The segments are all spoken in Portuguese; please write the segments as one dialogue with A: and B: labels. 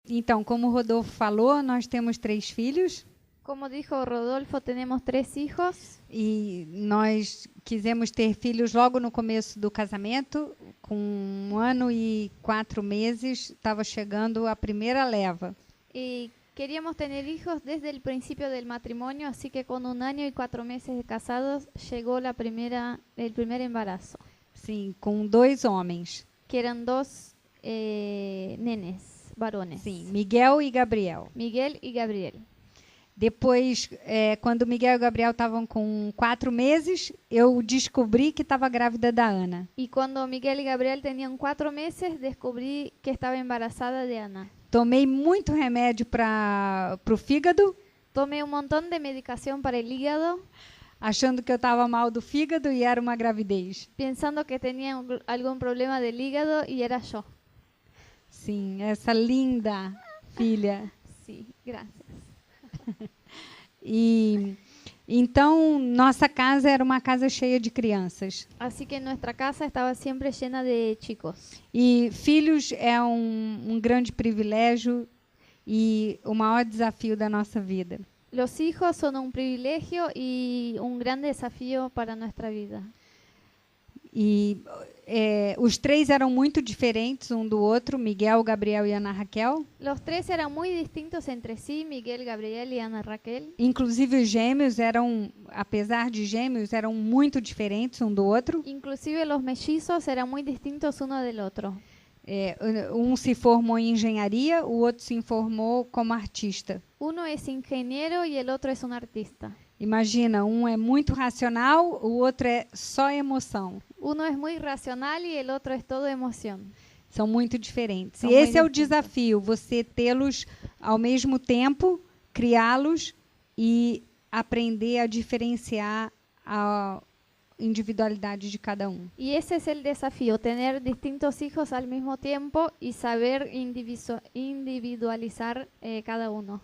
A: Então, como o Rodolfo falou, nós temos 3 filhos
B: Como dijo Rodolfo, tenemos 3 hijos
A: e nós quisemos ter filhos logo no começo do casamento. Com 1 ano e 4 meses, estava chegando a primeira leva.
B: y queríamos tener hijos desde el principio del matrimonio, así que con 1 año y 4 meses de casados llegó el primer embarazo,
A: Sim, com 2 homens.
B: que eran 2 nenes, varones,
A: Sim, Miguel e Gabriel.
B: Miguel y Gabriel.
A: Depois, quando Miguel e Gabriel estavam com 4 meses, eu descobri que estava grávida da Ana.
B: Y cuando Miguel y Gabriel tenían 4 meses, descubrí que estaba embarazada de Ana.
A: Tomei muito remédio para o fígado,
B: Tomé un montón de medicación para el hígado,
A: achando que eu estava mal do fígado e era uma gravidez.
B: pensando que tenía algún problema del hígado y era yo.
A: Sim, essa linda filha.
B: Sí, gracias.
A: E então nossa casa era uma casa cheia de crianças.
B: Así que nuestra casa estaba siempre llena de chicos.
A: E filhos é um grande privilégio e o maior desafio da nossa vida.
B: Los hijos son un privilegio y un gran desafío para nuestra vida.
A: E os 3 eram muito diferentes um do outro, Miguel, Gabriel e Ana Raquel.
B: Los 3 eran muy distintos entre sí, Miguel, Gabriel y Ana Raquel.
A: Inclusive os gêmeos eram, apesar de gêmeos, eram muito diferentes um do outro.
B: Inclusive los mellizos eran muy distintos uno del otro.
A: Um se formou em engenharia, o outro se formou como artista.
B: Uno es ingeniero y el otro es un artista.
A: Imagina, um é muito racional, o outro é só emoção.
B: Uno es muy racional y el otro es todo emoción.
A: São muito diferentes.
B: São
A: E esse
B: muito
A: é o
B: distintos.
A: desafio, você tê-los ao mesmo tempo, criá-los e aprender a diferenciar a individualidade de cada um.
B: Y ese es el desafío, tener distintos hijos al mismo tiempo y saber individualizar cada uno.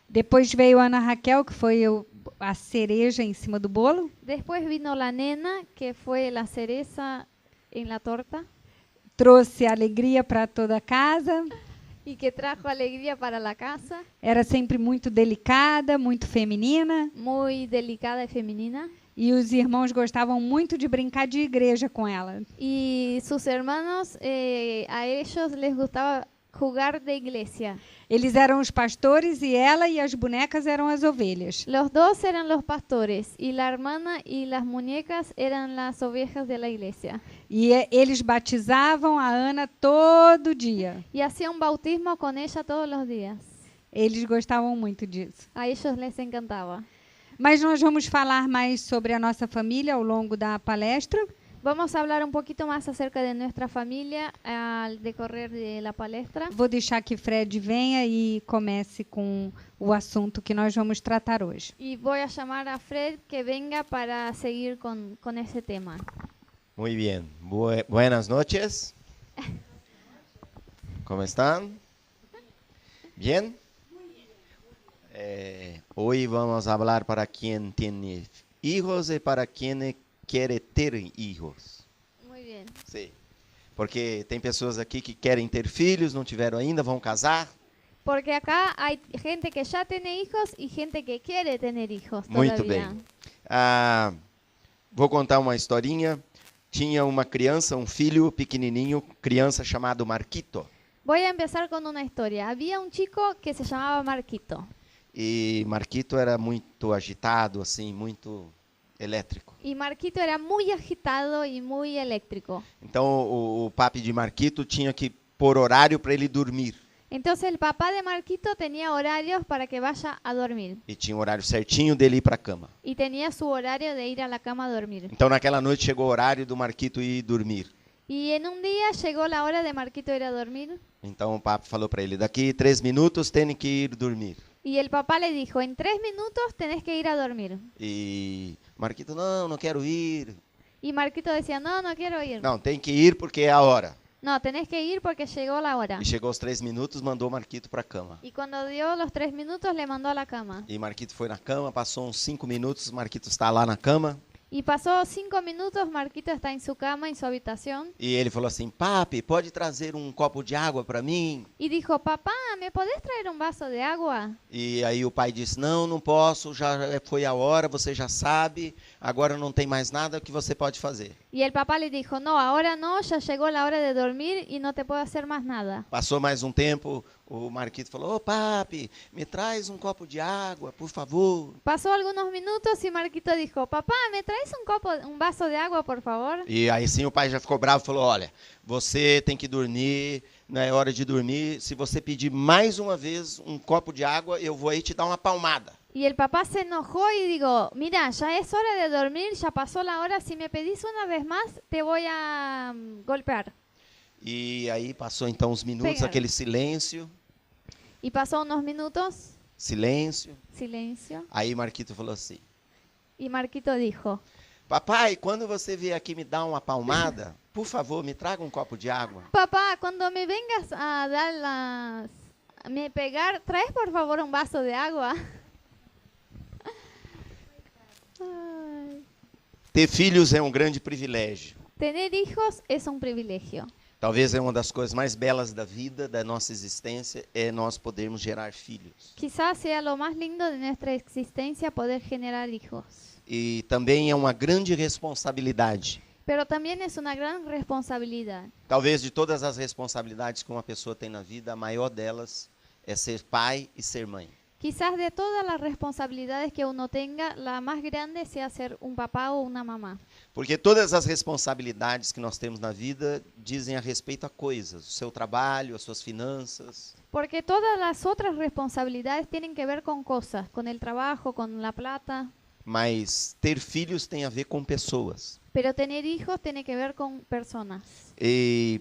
A: Depois veio a Ana Raquel, que foi a cereja em cima do bolo.
B: Después vino la nena, que fue la cereza en la torta
A: Trouxe alegria para toda a casa.
B: y que trajo alegría para la casa,
A: Era sempre muito delicada, muito feminina.
B: muy delicada y femenina.
A: E os irmãos gostavam muito de brincar de igreja com ela.
B: Y sus hermanos, a ellos les gustaba jugar de iglesia.
A: Eles eram os pastores e ela e as bonecas eram as ovelhas.
B: Los dos eran los pastores y la hermana y las muñecas eran las ovejas de la iglesia.
A: E eles batizavam a Ana todo dia.
B: Y hacía un bautismo con ella todos los días.
A: Eles gostavam muito disso.
B: A ellos les encantaba.
A: Mas nós vamos falar mais sobre a nossa família ao longo da palestra.
B: Vamos a hablar un poquito más acerca de nuestra familia al decorrer de la palestra.
A: Vou deixar que Fred venha e comece com o assunto que nós vamos tratar hoje.
B: Y voy a llamar a Fred que venga para seguir con ese tema.
C: Muy bien. Buenas noches. ¿Cómo están? ¿Bien? Hoy vamos a hablar para quien tiene hijos y para quien quiere ter hijos.
B: Muy bien.
C: Sim. Porque tem pessoas aqui que querem ter filhos, não tiveram ainda, vão casar.
B: Porque acá hay gente que ya tiene hijos y gente que quiere tener hijos
C: Muito
B: todavía.
C: bem. Vou contar uma historinha. Tinha uma criança, um filho pequenininho, criança chamado Marquito.
B: Voy a empezar con una historia. Había un chico que se llamaba Marquito.
C: E Marquito era muito agitado, assim, muito elétrico.
B: Y Marquito era muy agitado y muy eléctrico.
C: Então o papi de Marquito tinha que pôr horário para ele dormir.
B: Entonces el papá de Marquito tenía horarios para que vaya a dormir.
C: E tinha um horário certinho dele ir para a cama.
B: Y tenía su horario de ir a la cama a dormir.
C: Então naquela noite chegou o horário do Marquito ir dormir.
B: Y en un día llegó la hora de Marquito ir a dormir.
C: Então o papi falou para ele, daqui 3 minutos tem que ir dormir.
B: Y el papá le dijo, en 3 minutos tenés que ir a dormir.
C: E Marquito, não quero ir.
B: Y Marquito decía, no, no quiero ir.
C: Não, tem que ir porque é a hora.
B: No, tenés que ir porque llegó la hora.
C: E chegou aos 3 minutos, mandou Marquito para a cama.
B: Y cuando dio los 3 minutos le mandó a la cama.
C: E Marquito foi na cama, passou uns 5 minutos, Marquito está lá na cama.
B: Y pasó 5 minutos, Marquito está en su cama, en su habitación,
C: E ele falou assim: Papi, pode trazer um copo de água para mim?
B: y dijo, papá, ¿me podés traer un vaso de agua?
C: E aí o pai disse: Não, não posso, já foi a hora, você já sabe, agora não tem mais nada que você pode fazer.
B: Y el papá le dijo, no, ahora no, ya llegó la hora de dormir y no te puedo hacer más nada.
C: Passou mais um tempo, o Marquito falou: Ô papi, me traz um copo de água, por favor.
B: Pasó algunos minutos y Marquito dijo, papá, ¿me traes un vaso de agua, por favor?
C: E aí sim o pai já ficou bravo e falou: Olha, você tem que dormir, não é hora de dormir. Se você pedir mais uma vez um copo de água, eu vou aí te dar uma palmada.
B: Y el papá se enojó y dijo, mira, ya es hora de dormir, ya pasó la hora, si me pedís una vez más, te voy a golpear.
C: E aí passou então uns minutos,
B: Pegaram.
C: aquele silêncio,
B: Y pasó unos minutos,
C: silêncio.
B: silencio,
C: Aí Marquito falou assim:
B: y Marquito dijo,
C: Papai, quando você vier aqui me dar uma palmada, por favor, me traga um copo de água.
B: papá, cuando me vengas a me pegar, ¿traes por favor un vaso de agua? Ay.
C: Ter filhos é um grande privilégio.
B: Tener hijos es un privilegio.
C: Talvez é uma das coisas mais belas da vida, da nossa existência, é nós podermos gerar filhos.
B: Quizás sea lo más lindo de nuestra existencia poder generar hijos.
C: E também é uma grande responsabilidade.
B: Pero también es una gran responsabilidad.
C: Talvez de todas as responsabilidades que uma pessoa tem na vida, a maior delas é ser pai e ser mãe.
B: Quizás de todas las responsabilidades que uno tenga, la más grande sea ser un papá o una mamá.
C: Porque todas as responsabilidades que nós temos na vida dizem a respeito a coisas, o seu trabalho, as suas finanças.
B: Porque todas las otras responsabilidades tienen que ver con cosas, con el trabajo, con la plata.
C: Mas ter filhos tem a ver com pessoas.
B: Pero tener hijos tiene que ver con personas.
C: E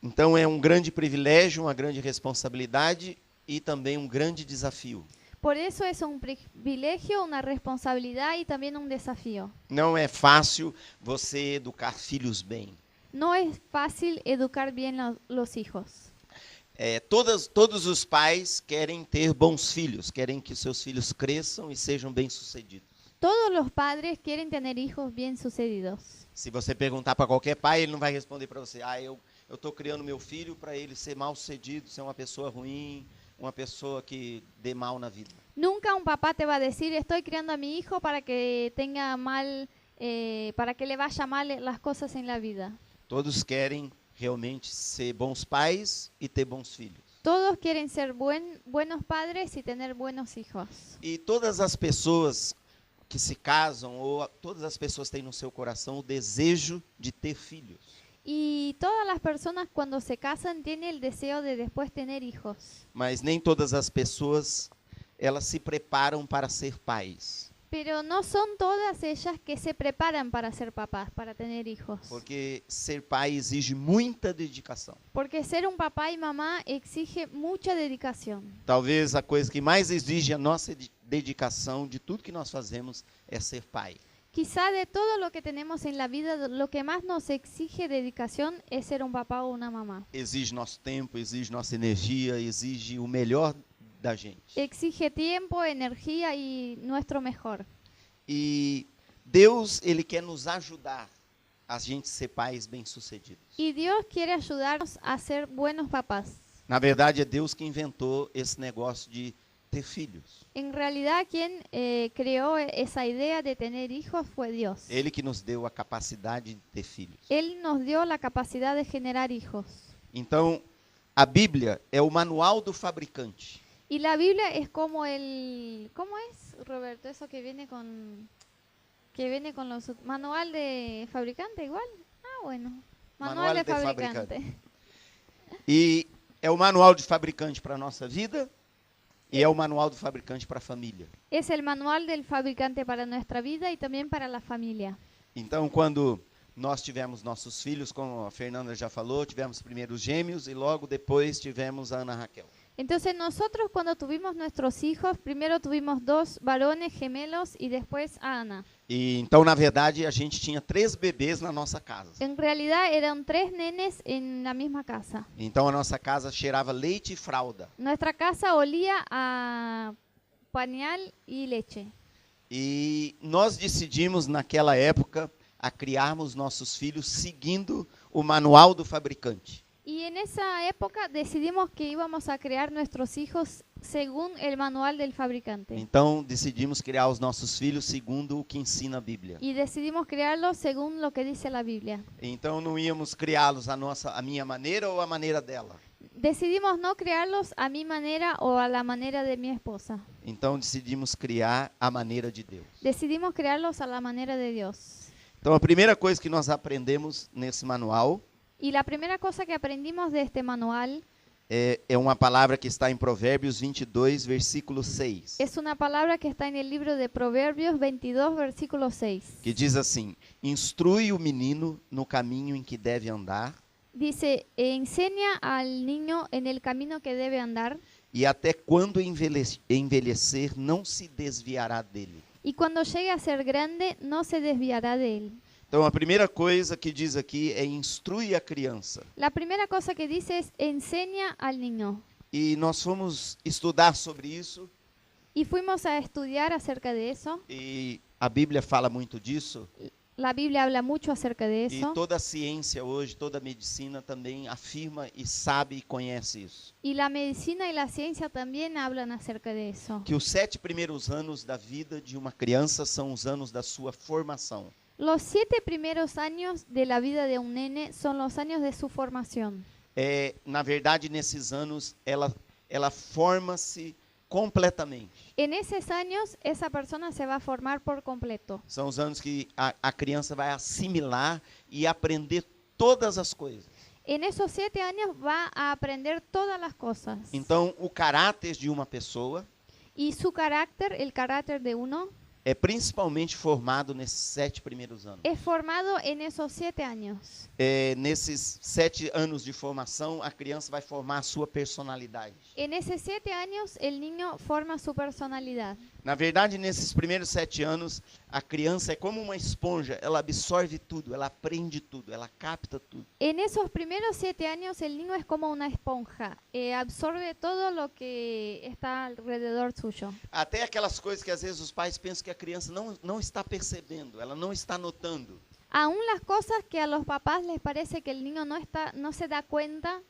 C: então é um grande privilégio, uma grande responsabilidade e também um grande desafio.
B: Por eso es un privilegio, una responsabilidad y también un desafío.
C: Não é fácil você educar filhos bem.
B: No es fácil educar bien los hijos.
C: Todos os pais querem ter bons filhos, querem que seus filhos cresçam e sejam bem-sucedidos.
B: Todos los padres quieren tener hijos bien sucedidos.
C: Se você perguntar para qualquer pai, ele não vai responder para você: eu estou criando meu filho para ele ser mal-sucedido, ser uma pessoa ruim, uma pessoa que dê mal na vida.
B: Nunca un papá te va a decir, estoy criando a mi hijo para que tenga mal, para que le vaya mal las cosas en la vida.
C: Todos querem realmente ser bons pais e ter bons filhos.
B: Todos quieren ser buenos padres y tener buenos hijos.
C: E todas as pessoas que se casam, ou todas as pessoas têm no seu coração o desejo de ter filhos.
B: Y todas las personas cuando se casan tienen el deseo de después tener hijos.
C: Mas nem todas as pessoas, elas se preparam para ser pais.
B: Pero no son todas ellas que se preparan para ser papás, para tener hijos.
C: Porque ser pai exige muita dedicação.
B: Porque ser un papá y mamá exige mucha dedicación.
C: Talvez a coisa que mais exige a nossa dedicação de tudo que nós fazemos é ser pai.
B: Quizá de todo lo que tenemos en la vida, lo que más nos exige dedicación es ser un papá o una mamá.
C: Exige nosso tempo, exige nossa energia, exige o melhor da gente.
B: Exige tiempo, energía y nuestro mejor.
C: E Deus, ele quer nos ajudar a gente ser pais bem-sucedidos.
B: Y Dios quiere ayudarnos a ser buenos papás.
C: Na verdade, é Deus que inventou esse negócio de ter filhos.
B: En realidad, quien creó esa idea de tener hijos fue Dios.
C: Ele que nos deu a capacidade de ter filhos.
B: Él nos dio la capacidad de generar hijos.
C: Então, a Bíblia é o manual do fabricante.
B: Y la Biblia es como ¿cómo es, Roberto? Eso que viene con los manual de fabricante igual. Ah, bueno. Manual de fabricante.
C: E é o manual de fabricante para a nossa vida e é o manual do fabricante para a família.
B: Es el manual del fabricante para nuestra vida y también para la familia.
C: Então, quando nós tivemos nossos filhos, como a Fernanda já falou, tivemos primeiro os gêmeos e logo depois tivemos a Ana Raquel.
B: Entonces nosotros cuando tuvimos nuestros hijos, primero tuvimos 2 varones gemelos y después a Ana.
C: E então, na verdade, a gente tinha 3 bebês na nossa casa.
B: En realidad eran 3 nenes en la misma casa.
C: Então, a nossa casa cheirava leite e fralda.
B: Nuestra casa olía a pañal y leche.
C: E nós decidimos naquela época a criarmos nossos filhos seguindo o manual do fabricante.
B: Y en esa época decidimos que íbamos a criar nuestros hijos según el manual del fabricante.
C: Então decidimos criar os nossos filhos segundo o que ensina a Bíblia.
B: Y decidimos criarlos según lo que dice la Biblia.
C: Então não íamos criá-los a minha maneira ou a maneira dela.
B: Decidimos no criarlos a mi manera o a la manera de mi esposa.
C: Então decidimos criar a maneira de Deus.
B: Decidimos criarlos a la manera de Dios.
C: Então a primeira coisa que nós aprendemos nesse manual
B: Y la primera cosa que aprendimos de este manual
C: é uma palavra que está em Provérbios 22, versículo 6.
B: es una palabra que está en el libro de Proverbios 22, versículo 6.
C: Que diz assim: instrui o menino no caminho em que deve andar,
B: Dice, enseña al niño en el camino que debe andar,
C: e até quando envelhecer não se desviará dele.
B: y cuando llegue a ser grande no se desviará de él.
C: Então a primeira coisa que diz aqui é instrui a criança.
B: La primera cosa que dice es enseña al niño.
C: E nós fomos estudar sobre isso,
B: Y fuimos a estudiar acerca de eso.
C: e a Bíblia fala muito disso,
B: La Biblia habla mucho acerca de
C: e
B: eso.
C: toda a ciência hoje, toda a medicina também afirma e sabe e conhece isso.
B: Y la medicina y la ciencia también hablan acerca de eso.
C: Que os 7 primeiros anos da vida de uma criança são os anos da sua formação.
B: Los 7 primeros años de la vida de un nene son los años de su formación.
C: Na verdade, nesses anos, ela forma-se completamente.
B: En esos años, esa persona se va a formar por completo.
C: São os anos que a criança vai assimilar e aprender todas as coisas.
B: En esos 7 años va a aprender todas las cosas.
C: Então, o caráter de uma pessoa
B: Y su carácter, el carácter de uno,
C: é principalmente formado nesses 7 primeiros anos.
B: es formado en esos 7 años.
C: Nesses 7 anos de formação, a criança vai formar a sua personalidade.
B: En esos 7 años, el niño forma su personalidad.
C: Na verdade, nesses primeiros 7 anos, a criança é como uma esponja, ela absorve tudo, ela aprende tudo, ela capta tudo.
B: En esos primeros 7 años, el niño es como una esponja. Absorbe todo lo que está alrededor suyo.
C: Até aquelas coisas que às vezes os pais pensam que a criança não está percebendo, ela não está notando.
B: Aún las cosas que a los papás les parece que el niño no se da cuenta,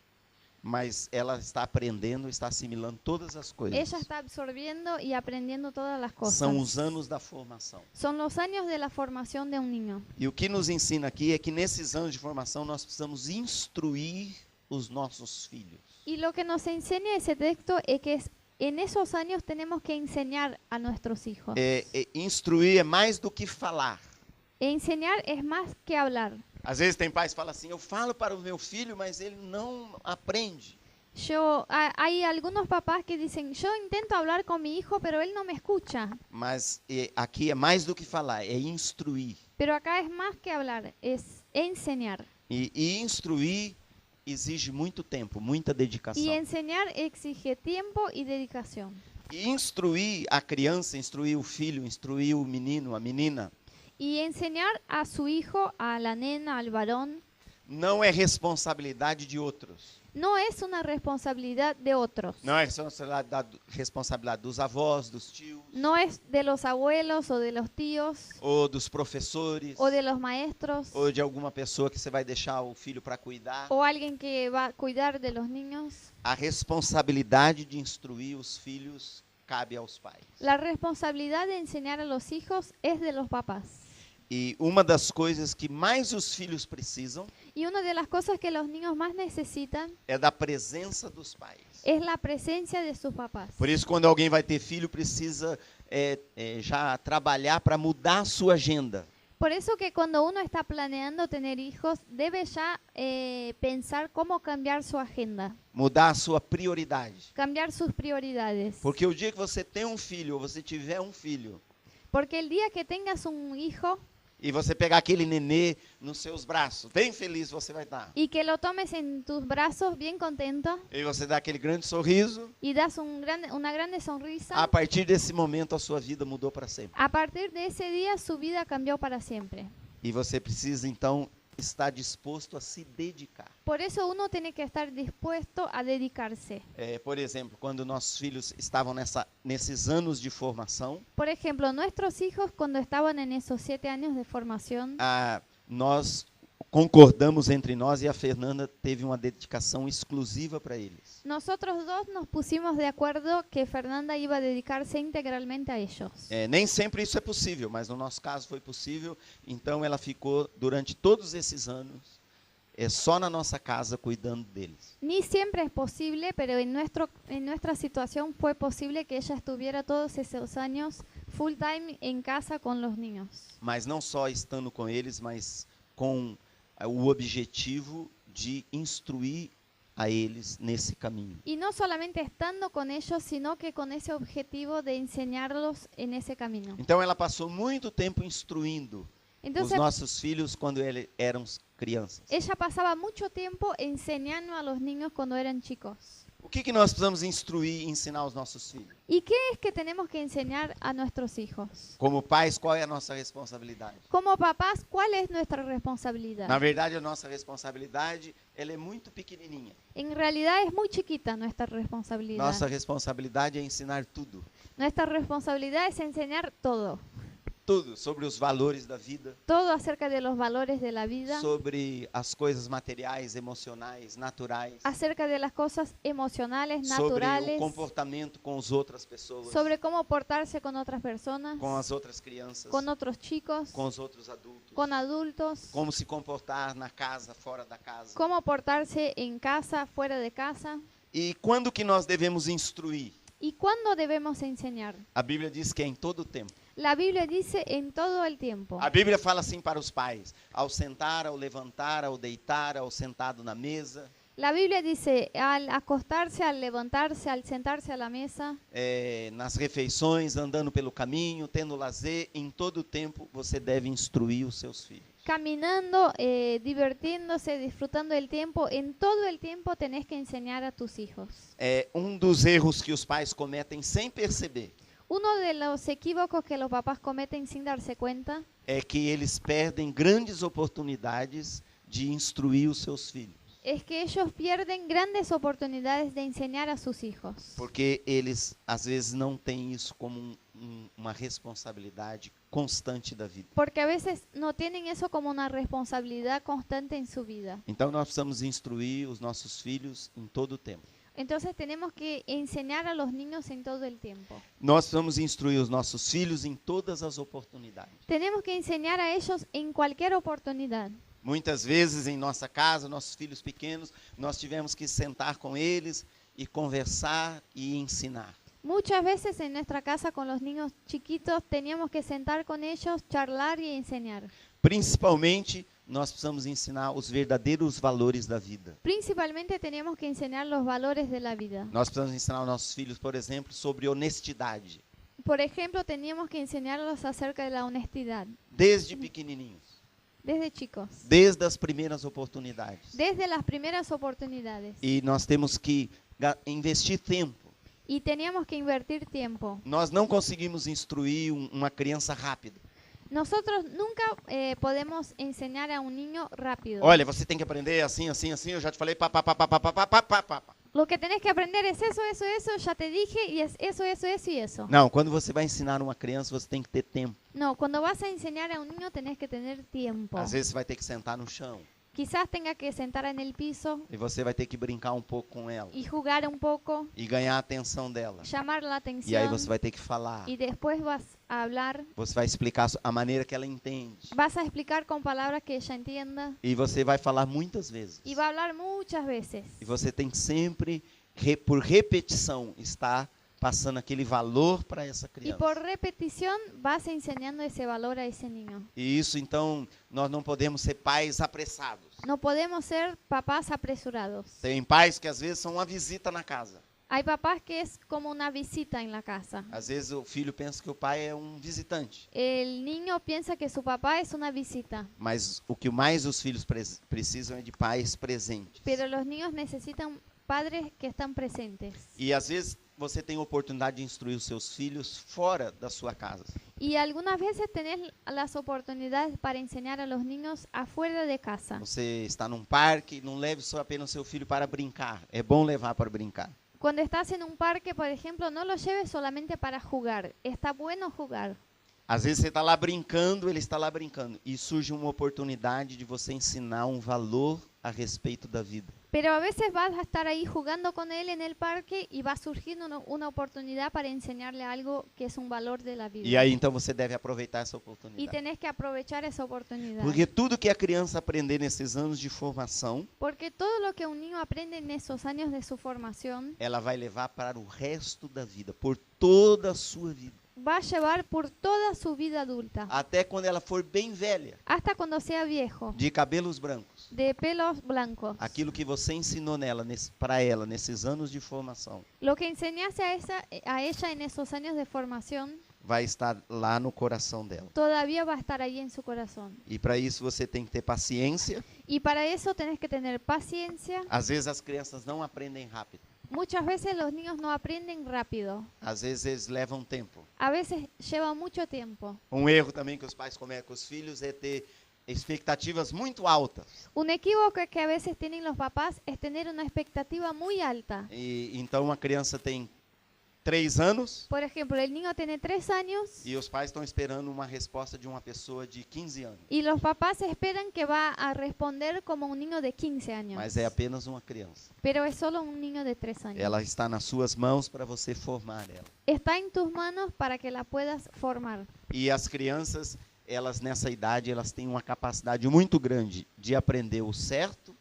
C: Mas ela está aprendendo, está assimilando todas as coisas.
B: ella está absorbiendo y aprendiendo todas las cosas.
C: São os anos da formação.
B: Son los años de la formación de un niño.
C: E o que nos ensina aqui é que nesses anos de formação nós precisamos instruir os nossos filhos.
B: Y lo que nos enseña ese texto es que en esos años tenemos que enseñar a nuestros hijos.
C: Instruir é mais do que falar.
B: Enseñar es más que hablar.
C: Às vezes tem pais que falam assim, eu falo para o meu filho, mas ele não aprende.
B: Hay algunos papás que dicen, yo intento hablar con mi hijo, pero él no me escucha.
C: Mas aqui é mais do que falar, é instruir.
B: Pero acá es más que hablar, es enseñar.
C: E instruir exige muito tempo, muita dedicação.
B: Y enseñar exige tiempo y dedicación.
C: E instruir a criança, instruir o filho, instruir o menino, a menina,
B: Y enseñar a su hijo, a la nena, al varón,
C: não é responsabilidade de outros.
B: no es una responsabilidad de otros.
C: Não é responsabilidade dos avós, dos tios,
B: No es de los abuelos o de los tíos
C: ou dos professores,
B: o de los maestros
C: ou de alguma pessoa que você vai deixar o filho para cuidar.
B: o alguien que va a cuidar de los niños.
C: A responsabilidade de instruir os filhos cabe aos pais.
B: La responsabilidad de enseñar a los hijos es de los papás.
C: E uma das coisas que mais os filhos precisam
B: Y una de las cosas que los niños más necesitan
C: é da presença dos pais.
B: es la presencia de sus papás.
C: Por isso, quando alguém vai ter filho, precisa já trabalhar para mudar a sua agenda.
B: Por eso que cuando uno está planeando tener hijos, debe ya pensar cómo cambiar su agenda,
C: Mudar a sua prioridade.
B: cambiar sus prioridades.
C: Porque o dia que você tem um filho, ou você tiver um filho,
B: Porque el día que tengas un hijo
C: e você pegar aquele nenê nos seus braços, bem feliz você vai estar.
B: y que lo tomes en tus brazos bien contento
C: E você dá aquele grande sorriso,
B: y das una grande sonrisa,
C: a partir desse momento a sua vida mudou para sempre.
B: a partir de ese día su vida cambió para siempre.
C: E você precisa então estar disposto a se dedicar.
B: Por eso uno tiene que estar dispuesto a dedicarse.
C: Por exemplo, quando nossos filhos estavam nesses anos de formação,
B: Por ejemplo, nuestros hijos cuando estaban en esos 7 años de formación,
C: nós concordamos entre nós e a Fernanda teve uma dedicação exclusiva para eles.
B: nosotros dos nos pusimos de acuerdo que Fernanda iba a dedicarse integralmente a ellos.
C: Nem sempre isso é possível, mas no nosso caso foi possível. Então ela ficou durante todos esses anos só na nossa casa cuidando deles.
B: Ni siempre es posible, pero en nuestra situación fue posible que ella estuviera todos esos años full time en casa con los niños.
C: Mas não só estando com eles, mas com o objetivo de instruir a eles nesse caminho.
B: Y no solamente estando con ellos, sino que con ese objetivo de enseñarlos en ese camino.
C: Então ela passou muito tempo instruindo os
B: Entonces,
C: nossos filhos quando eles eram crianças.
B: ella pasaba mucho tiempo enseñando a los niños cuando eran chicos.
C: O que nós precisamos instruir e ensinar aos nossos filhos?
B: ¿Y qué es que tenemos que enseñar a nuestros hijos?
C: Como pais, qual é a nossa responsabilidade?
B: Como papás, ¿cuál es nuestra responsabilidad?
C: Na verdade, a nossa responsabilidade ela é muito pequenininha.
B: En realidad es muy chiquita nuestra responsabilidad.
C: Nossa responsabilidade é ensinar tudo.
B: Nuestra responsabilidad es enseñar todo.
C: Tudo sobre os valores da vida,
B: Todo acerca de los valores de la vida,
C: sobre as coisas materiais, emocionais, naturais,
B: acerca de las cosas emocionales,
C: sobre o
B: naturales,
C: comportamento com as outras pessoas,
B: sobre cómo portarse con otras personas,
C: com as outras crianças,
B: con otros chicos,
C: com os outros adultos,
B: con adultos,
C: como se comportar na casa, fora da casa.
B: cómo portarse en casa, fuera de casa.
C: E quando que nós devemos instruir?
B: ¿Y cuándo debemos enseñar?
C: A Bíblia diz que é em todo o tempo.
B: La Biblia dice en todo el tiempo.
C: A Bíblia fala assim para os pais: ao sentar, ao levantar, ao deitar, ao sentado na mesa,
B: La Biblia dice al acostarse, al levantarse, al sentarse a la mesa,
C: nas refeições, andando pelo caminho, tendo lazer, em todo o tempo você deve instruir os seus filhos.
B: caminando, divirtiéndose, disfrutando del tiempo, en todo el tiempo tenés que enseñar a tus hijos.
C: Dos erros que os pais cometem sem perceber
B: Uno de los equívocos que los papás cometen sin darse cuenta
C: é que eles perdem grandes oportunidades de instruir os seus filhos,
B: es que ellos pierden grandes oportunidades de enseñar a sus hijos.
C: porque eles às vezes não têm isso como uma responsabilidade constante da vida.
B: Porque a veces no tienen eso como una responsabilidad constante en su vida.
C: Então nós precisamos instruir os nossos filhos em todo o tempo.
B: Entonces tenemos que enseñar a los niños en todo el tiempo.
C: Nós precisamos instruir os nossos filhos em todas as oportunidades.
B: Tenemos que enseñar a ellos en cualquier oportunidad.
C: Muitas vezes em nossa casa, nossos filhos pequenos, nós tivemos que sentar com eles e conversar e ensinar.
B: Muchas veces en nuestra casa con los niños chiquitos teníamos que sentar con ellos, charlar y enseñar.
C: Principalmente, nós precisamos ensinar os verdadeiros valores da vida.
B: Principalmente teníamos que enseñar los valores de la vida.
C: Nós precisamos ensinar aos nossos filhos, por exemplo, sobre honestidade,
B: Por ejemplo, teníamos que enseñarlos acerca de la honestidad,
C: desde pequenininhos,
B: desde chicos,
C: desde as primeiras oportunidades.
B: desde las primeras oportunidades.
C: E nós temos que investir tempo.
B: Y teníamos que invertir tiempo.
C: Nós não conseguimos instruir uma criança rápido.
B: Nosotros nunca podemos enseñar a un niño rápido.
C: Olha, você tem que aprender assim, assim, assim. Eu já te falei, pá, pá, pá, pá, pá, pá, pá, pá, pá, pá.
B: Lo que tenés que aprender es eso, eso, eso, ya te dije, y es eso, eso, eso y eso.
C: Não, quando você vai ensinar uma criança, você tem que ter tempo.
B: No, cuando vas a enseñar a un niño tenés que tener tiempo.
C: Às vezes você vai ter que sentar no chão
B: Quizás tenga que sentar en el piso
C: e você vai ter que brincar um pouco com ela
B: y jugar un poco,
C: e ganhar a atenção dela.
B: llamar la
C: E aí
B: atención,
C: você vai ter que falar.
B: y después vas a hablar,
C: Você vai explicar a maneira que ela entende.
B: vas a explicar con palabras que ella entienda,
C: E você vai falar muitas vezes.
B: y va a hablar muchas veces.
C: E você tem que sempre, por repetição, estar passando aquele valor para essa
B: Y
C: criança.
B: por repetición vas enseñando ese valor a ese niño.
C: E isso, então, nós não podemos ser pais apressados.
B: No podemos ser papás apresurados.
C: Tem pais que às vezes são uma visita na casa.
B: Hay papás que es como una visita en la casa.
C: Às vezes o filho pensa que o pai é um visitante.
B: El niño piensa que su papá es una visita,
C: Mas o que mais os filhos precisam é de pais presentes.
B: pero los niños necesitan padres que están presentes.
C: E às vezes você tem a oportunidade de instruir os seus filhos fora da sua casa.
B: Y algunas veces tenés las oportunidades para enseñar a los niños afuera de casa.
C: Você está num parque, não leve só apenas seu filho para brincar. É bom levar para brincar.
B: Cuando estás en un parque, por ejemplo, no lo lleves solamente para jugar. Está bueno jugar.
C: Às vezes você está lá brincando, ele está lá brincando. E surge uma oportunidade de você ensinar um valor a respeito da vida.
B: Pero a veces vas a estar ahí jugando con él en el parque y va surgiendo una oportunidad para enseñarle algo que es un valor de la vida.
C: E aí então você deve aproveitar essa
B: Y
C: oportunidade.
B: tenés que aprovechar esa oportunidad.
C: Porque tudo que a criança aprender nesses anos de formação,
B: Porque todo lo que un niño aprende en esos años de su formación
C: ela vai levar para o resto da vida, por toda a sua vida.
B: va a llevar por toda su vida adulta,
C: Até quando ela for bem velha,
B: hasta cuando sea viejo,
C: de cabelos brancos.
B: de pelos blancos.
C: Aquilo que você ensinou nela, para ela, nesses anos de formação,
B: Lo que enseñaste a ella en esos años de formación
C: vai estar lá no coração dela.
B: todavía va a estar ahí en su corazón.
C: E para isso você tem que ter paciência.
B: Y para eso tenés que tener paciencia.
C: Às vezes as crianças não aprendem rápido.
B: Muchas veces los niños no aprenden rápido.
C: Às vezes eles levam tempo.
B: A veces lleva mucho tiempo.
C: Um erro também que os pais cometem com os filhos é ter expectativas muito altas.
B: Un equívoco que a veces tienen los papás es tener una expectativa muy alta.
C: E então uma criança tem 3 anos
B: Por ejemplo, el niño tiene 3 años
C: e os pais estão esperando uma resposta de uma pessoa de 15 anos.
B: y los papás esperan que va a responder como un niño de 15 años.
C: Mas é apenas uma criança.
B: Pero es solo un niño de 3 años.
C: Ela está nas suas mãos para você formar ela.
B: Está en tus manos para que la puedas formar.
C: E as crianças, elas nessa idade, elas têm uma capacidade muito grande de aprender o certo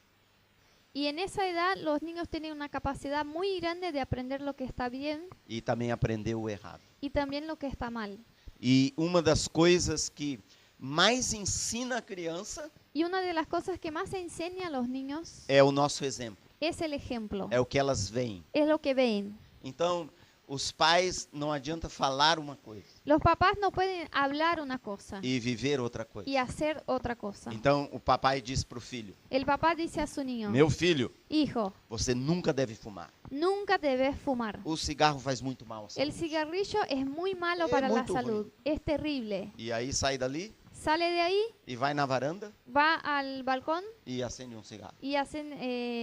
B: Y en esa edad los niños tienen una capacidad muy grande de aprender lo que está bien
C: e também aprender o errado.
B: y también lo que está mal.
C: E uma das coisas que mais ensina a criança
B: Y una de las cosas que más se enseña a los niños
C: é o nosso exemplo,
B: es el ejemplo,
C: é o que elas veem.
B: es lo que ven.
C: Então, os pais não adianta falar uma coisa
B: Los papás no pueden hablar una cosa
C: e viver outra coisa.
B: y hacer otra cosa.
C: Então, o papai diz para o filho:
B: El papá dice a su niño,
C: meu filho,
B: hijo,
C: você nunca deve fumar.
B: nunca debes fumar.
C: O cigarro faz muito mal à
B: El
C: saúde.
B: cigarrillo es muy malo
C: Es
B: para la
C: muy
B: salud, es terrible.
C: E aí sai dali
B: Sale de ahí,
C: e vai na varanda
B: va al balcón
C: e acende um cigarro.
B: y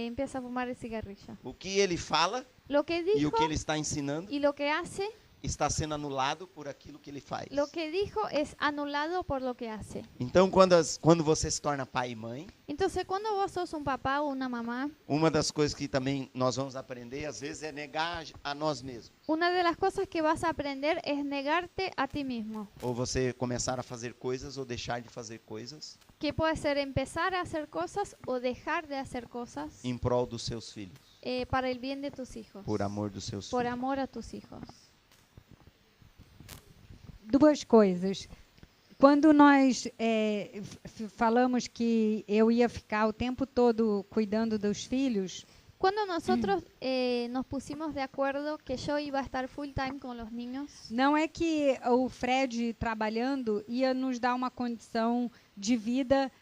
B: empieza a fumar el cigarrillo.
C: O que ele fala
B: Lo que
C: e
B: dijo
C: o que ele está ensinando
B: y lo que hace,
C: está sendo anulado por aquilo que ele faz.
B: lo que dijo es anulado por lo que hace.
C: Então, quando você se torna pai e mãe,
B: Entonces, cuando vos sos un papá o una mamá,
C: uma das coisas que também nós vamos aprender, às vezes, é negar a nós mesmos.
B: una de las cosas que vas a aprender es negarte a ti mismo.
C: Ou você começar a fazer coisas ou deixar de fazer coisas
B: Que puede ser empezar a hacer cosas o dejar de hacer cosas
C: em prol dos seus filhos,
B: para el bien de tus hijos.
C: por amor dos seus
B: Por
C: filhos.
B: amor a tus hijos.
A: Duas coisas. Quando nós falamos que eu ia ficar o tempo todo cuidando dos filhos,
B: Cuando nosotros nos pusimos de acuerdo que yo iba a estar full time con los niños,
A: não é que o Fred trabalhando ia nos dar uma condição de vida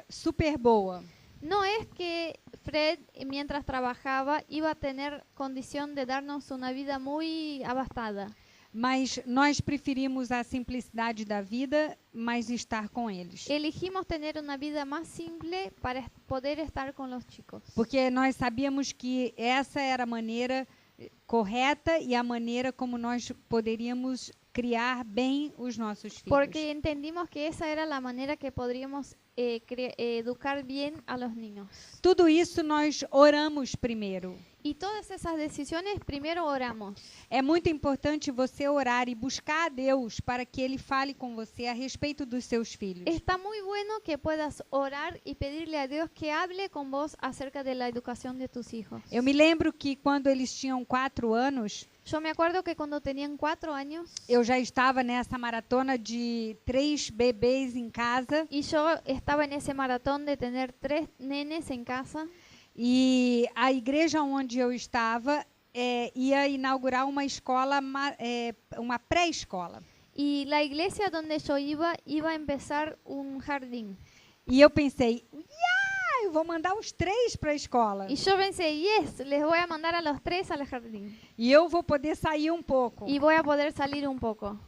A: super boa.
B: no es que Fred, mientras trabajaba, iba a tener condición de darnos una vida muy abastada.
A: Mas nós preferimos a simplicidade da vida, mas estar com eles.
B: Elegimos tener una vida más simple para poder estar con los chicos.
A: Porque nós sabíamos que essa era a maneira correta e a maneira como nós poderíamos criar bem os nossos filhos.
B: Porque entendimos que esa era la manera que podríamos educar bien a los niños.
A: Tudo isso nós oramos primeiro.
B: Y todas esas decisiones primero oramos.
A: É muito importante você orar e buscar a Deus para que Ele fale com você a respeito dos seus filhos.
B: Está muy bueno que puedas orar y pedirle a Dios que hable con vos acerca de la educación de tus hijos.
A: Eu me lembro que quando eles tinham 4 anos,
B: Yo me acuerdo que cuando tenían 4 años
A: eu já estava nessa maratona de 3 bebês em casa
B: y yo estaba en ese maratón de tener 3 nenes en casa
A: e a igreja onde eu estava ia inaugurar uma escola, uma pré-escola.
B: y la iglesia donde yo iba a empezar un jardín.
A: E eu pensei, eu vou mandar os 3 para a escola.
B: Y yo pensé, yes, les voy a mandar a los 3 al jardín.
A: E eu vou poder sair um pouco.
B: Y voy a poder salir un poco.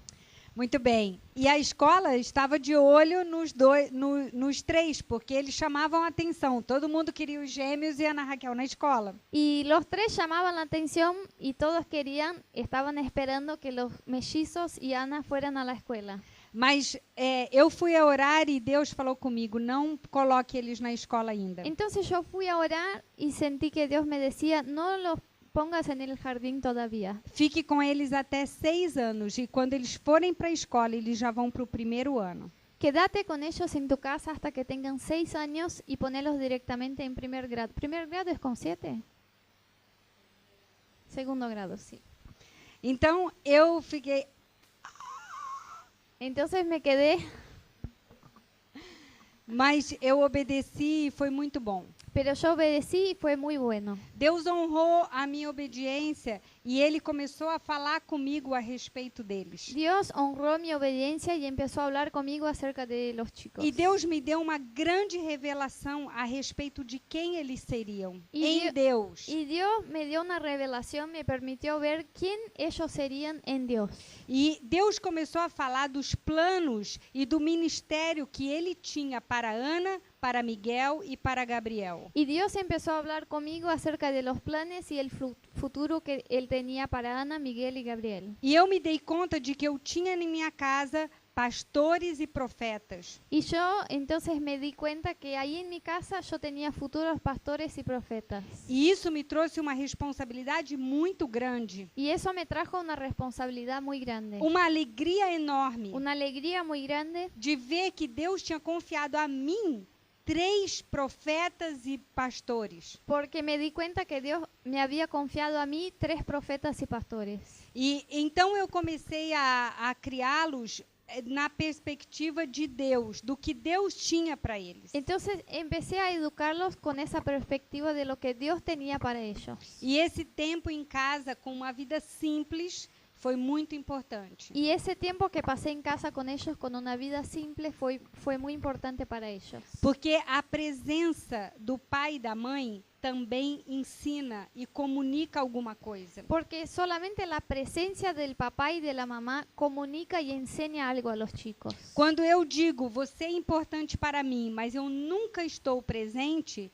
A: Muito bem. E a escola estava de olho nos 3, porque eles chamavam a atenção. Todo mundo queria os gêmeos e a Ana Raquel na escola.
B: Y los 3 llamaban la atención y todos estaban esperando que los mellizos y Ana fueran a la escuela.
A: Mas eu fui a orar e Deus falou comigo, não coloque eles na escola ainda.
B: Entonces yo fui a orar y sentí que Dios me decía, no los pongas en el jardín todavía.
A: Fique com eles até 6 anos e quando eles forem para a escola, eles já vão para o 1º ano.
B: Quédate con ellos en tu casa hasta que tengan 6 años y ponelos directamente en primer grado. ¿Primer grado es con 7? Segundo grado, sí.
A: Então eu fiquei,
B: Entonces me quedé,
A: mas eu obedeci e foi muito bom.
B: pero yo obedecí y fue muy bueno.
A: Deus honrou a minha obediência e Ele começou a falar comigo a respeito deles.
B: Dios honró mi obediencia y empezó a hablar conmigo acerca de los chicos.
A: E Deus me deu uma grande revelação a respeito de quem eles seriam em Deus.
B: Y Dios me dio una revelación, me permitió ver quién ellos serían en Dios.
A: E Deus começou a falar dos planos e do ministério que Ele tinha para Ana, para Miguel e para Gabriel.
B: Y Dios empezó a hablar conmigo acerca de los planes y el futuro que Él tenía para Ana, Miguel y Gabriel.
A: E eu me dei conta de que eu tinha em minha casa pastores e profetas.
B: Y yo entonces me di cuenta que ahí en mi casa yo tenía futuros pastores y profetas.
A: E isso me trouxe uma responsabilidade muito grande.
B: Y eso me trajo una responsabilidad muy grande.
A: Uma alegria enorme
B: Una alegría muy grande
A: de ver que Deus tinha confiado a mim 3 profetas e pastores.
B: porque me di cuenta que Dios me había confiado a mí 3 profetas y pastores.
A: E então eu comecei a criá-los na perspectiva de Deus, do que Deus tinha para eles.
B: Entonces empecé a educarlos con esa perspectiva de lo que Dios tenía para ellos.
A: E esse tempo em casa com uma vida simples foi muito importante.
B: Y ese tiempo que pasé en casa con ellos con una vida simple fue muy importante para ellos.
A: Porque a presença do pai e da mãe também ensina e comunica alguma coisa.
B: Porque solamente la presencia del papá y de la mamá comunica y enseña algo a los chicos.
A: Quando eu digo, você é importante para mim, mas eu nunca estou presente,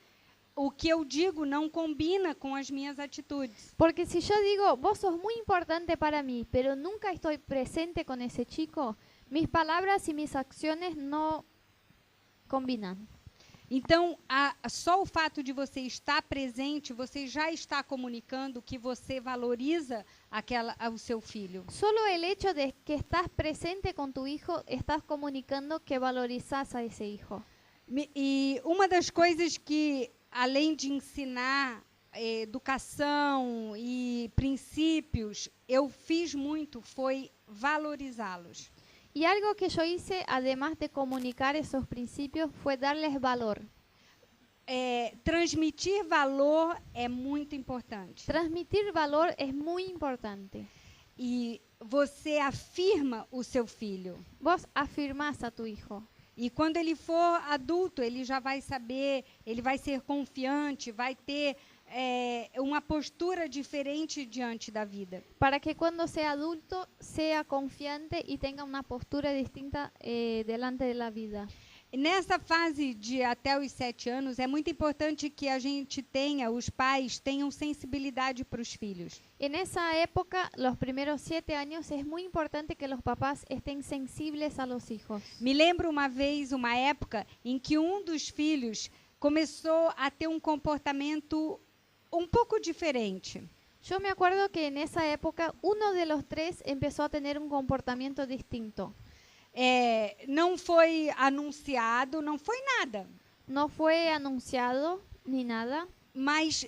A: o que eu digo não combina com as minhas atitudes.
B: Porque si yo digo, vos sos muy importante para mí, pero nunca estoy presente con ese chico, mis palabras y mis acciones no combinan.
A: Então, só o fato de você estar presente, você já está comunicando que você valoriza o seu filho.
B: Solo el hecho de que estás presente con tu hijo, estás comunicando que valorizas a ese hijo.
A: E uma das coisas que, além de ensinar educação e princípios, eu fiz muito foi valorizá-los.
B: Y algo que yo hice, además de comunicar esos principios, fue darles valor.
A: Transmitir valor é muito importante.
B: Transmitir valor es muy importante.
A: E você afirma o seu filho.
B: Vos afirmás a tu hijo.
A: E quando ele for adulto, ele já vai saber, ele vai ser confiante, vai ter uma postura diferente diante da vida.
B: Para que cuando sea adulto sea confiante y tenga una postura distinta delante de la vida.
A: Nessa fase de até os 7 anos, é muito importante que a gente os pais tenham sensibilidade para os filhos.
B: En esa época, los primeros 7 años, es muy importante que los papás estén sensibles a los hijos.
A: Me lembro uma vez, uma época, em que dos filhos começou a ter comportamento un poco diferente.
B: Yo me acuerdo que en esa época uno de los 3 empezó a tener un comportamiento distinto.
A: Não foi anunciado, não foi nada.
B: No fue anunciado ni nada.
A: Mas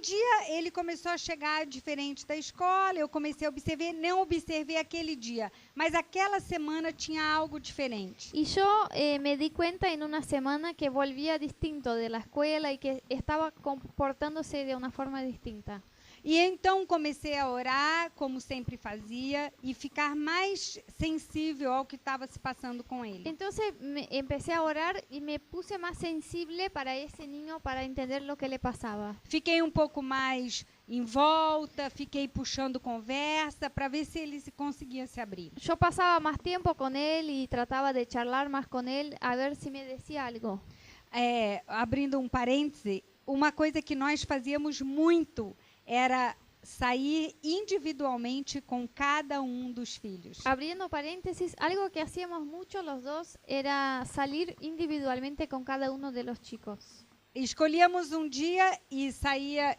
A: dia ele começou a chegar diferente da escola, eu comecei a observar, não observei aquele dia, mas aquela semana tinha algo diferente.
B: Y yo me di cuenta en una semana que volvía distinto de la escuela y que estaba comportándose de una forma distinta.
A: E então comecei a orar, como sempre fazia, e ficar mais sensível ao que estava se passando com ele.
B: Entonces empecé a orar y me puse más sensible para ese niño, para entender lo que le pasaba.
A: Fiquei um pouco mais em volta, fiquei puxando conversa para ver se ele conseguia se abrir.
B: Yo pasaba más tiempo con él y trataba de charlar más con él a ver si me decía algo.
A: Abrindo um parêntese, uma coisa que nós fazíamos muito era sair individualmente com cada um dos filhos.
B: Abriendo paréntesis, algo que hacíamos mucho los dos era salir individualmente con cada uno de los chicos.
A: Escolhíamos um dia e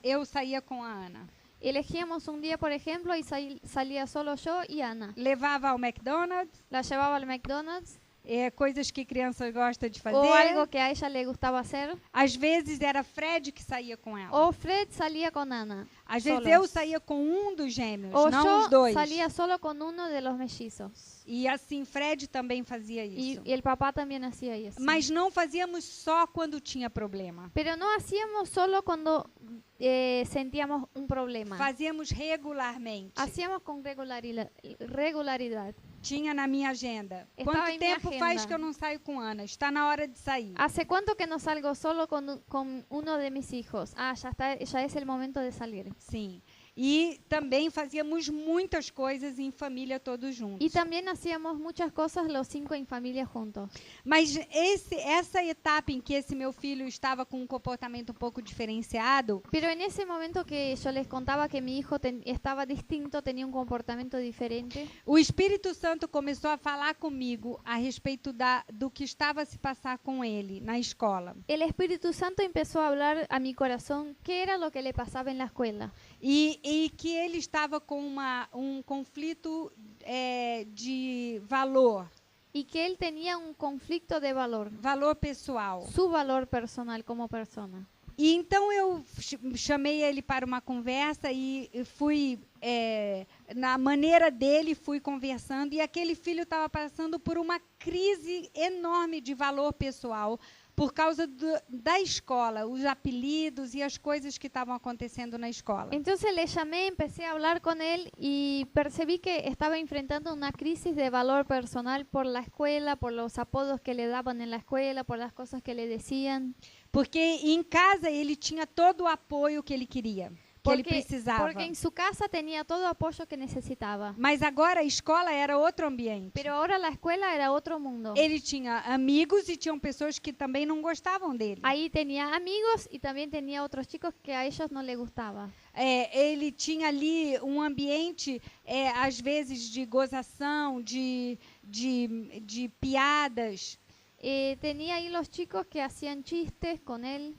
A: eu saía com a Ana.
B: Elegíamos un día, por ejemplo, y salía solo yo y Ana.
A: Levava ao McDonald's,
B: La llevaba al McDonald's
A: coisas que crianças gostam de fazer.
B: o algo que a ella le gustaba hacer.
A: Às vezes era Fred que saía com ela.
B: O Fred salía con Ana.
A: Às vezes
B: solos.
A: eu saía com um dos gêmeos,
B: O
A: não os
B: yo
A: dois.
B: salía solo con uno de los mellizos.
A: E assim, Fred também fazia
B: Y
A: isso.
B: el papá también hacía eso.
A: Mas não fazíamos só quando tinha problema.
B: Pero no hacíamos solo cuando sentíamos un problema.
A: Fazíamos regularmente.
B: Hacíamos con regularidad.
A: Tinha na minha agenda.
B: Estava
A: Quanto
B: em minha
A: tempo
B: agenda.
A: faz que eu não saio com Ana? Está na hora de sair.
B: ¿Hace cuánto que no salgo solo con uno de mis hijos? Ya es el momento de salir.
A: Sim. E também fazíamos muitas coisas em família todos juntos.
B: Y también hacíamos muchas cosas los 5 en familia juntos.
A: Mas essa etapa em que esse meu filho estava com um comportamento um pouco diferenciado,
B: Pero en ese momento que yo les contaba que mi hijo estaba distinto, tenía un comportamiento diferente,
A: o Espírito Santo começou a falar comigo a respeito do que estava a se passar com ele na escola.
B: el Espíritu Santo empezó a hablar a mi corazón qué era lo que le pasaba en la escuela.
A: E que ele estava com um conflito de valor,
B: Y que él tenía un conflicto de valor
A: pessoal.
B: su valor personal como persona.
A: E então eu chamei ele para uma conversa e fui, na maneira dele, fui conversando. E aquele filho estava passando por uma crise enorme de valor pessoal por causa da escola, os apelidos e as coisas que estavam acontecendo na escola.
B: Entonces le llamé, empecé a hablar con él y percibí que estaba enfrentando una crisis de valor personal por la escuela, por los apodos que le daban en la escuela, por las cosas que le decían.
A: Porque em casa ele tinha todo o apoio que ele queria, que ele precisava.
B: Porque en su casa tenía todo apoyo que necesitaba.
A: Mas agora a escola era outro ambiente.
B: Pero ahora la escuela era otro mundo.
A: Ele tinha amigos e tinham pessoas que também não gostavam dele.
B: Ahí tenía amigos y también tenía otros chicos que a ellos no les gustaba.
A: Ele tinha ali um ambiente, às vezes, de gozação, de piadas.
B: Tenía ahí los chicos que hacían chistes con él.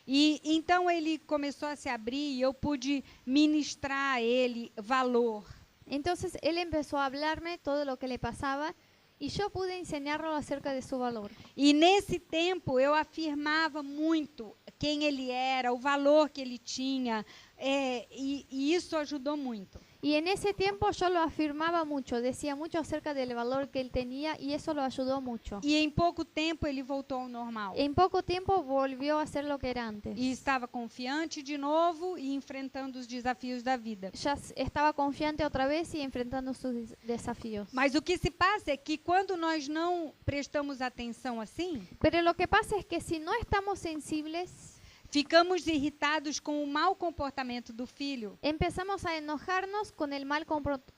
A: E então ele começou a se abrir e eu pude ministrar a ele valor.
B: Entonces él empezó a hablarme todo lo que le pasaba y yo pude enseñarlo acerca de su valor.
A: E nesse tempo eu afirmava muito quem ele era, o valor que ele tinha, e isso ajudou muito.
B: Y en ese tiempo yo lo afirmaba mucho, decía mucho acerca del valor que él tenía y eso lo ayudó mucho.
A: E em pouco tempo ele voltou ao normal.
B: En poco tiempo volvió a ser lo que era antes.
A: E estava confiante de novo e enfrentando os desafios da vida.
B: Ya estaba confiante otra vez y enfrentando sus desafíos.
A: Mas o que se passa é que quando nós não prestamos atenção assim,
B: Pero lo que pasa es que si no estamos sensibles,
A: ficamos irritados com o mau comportamento do filho.
B: empezamos a enojarnos con el mal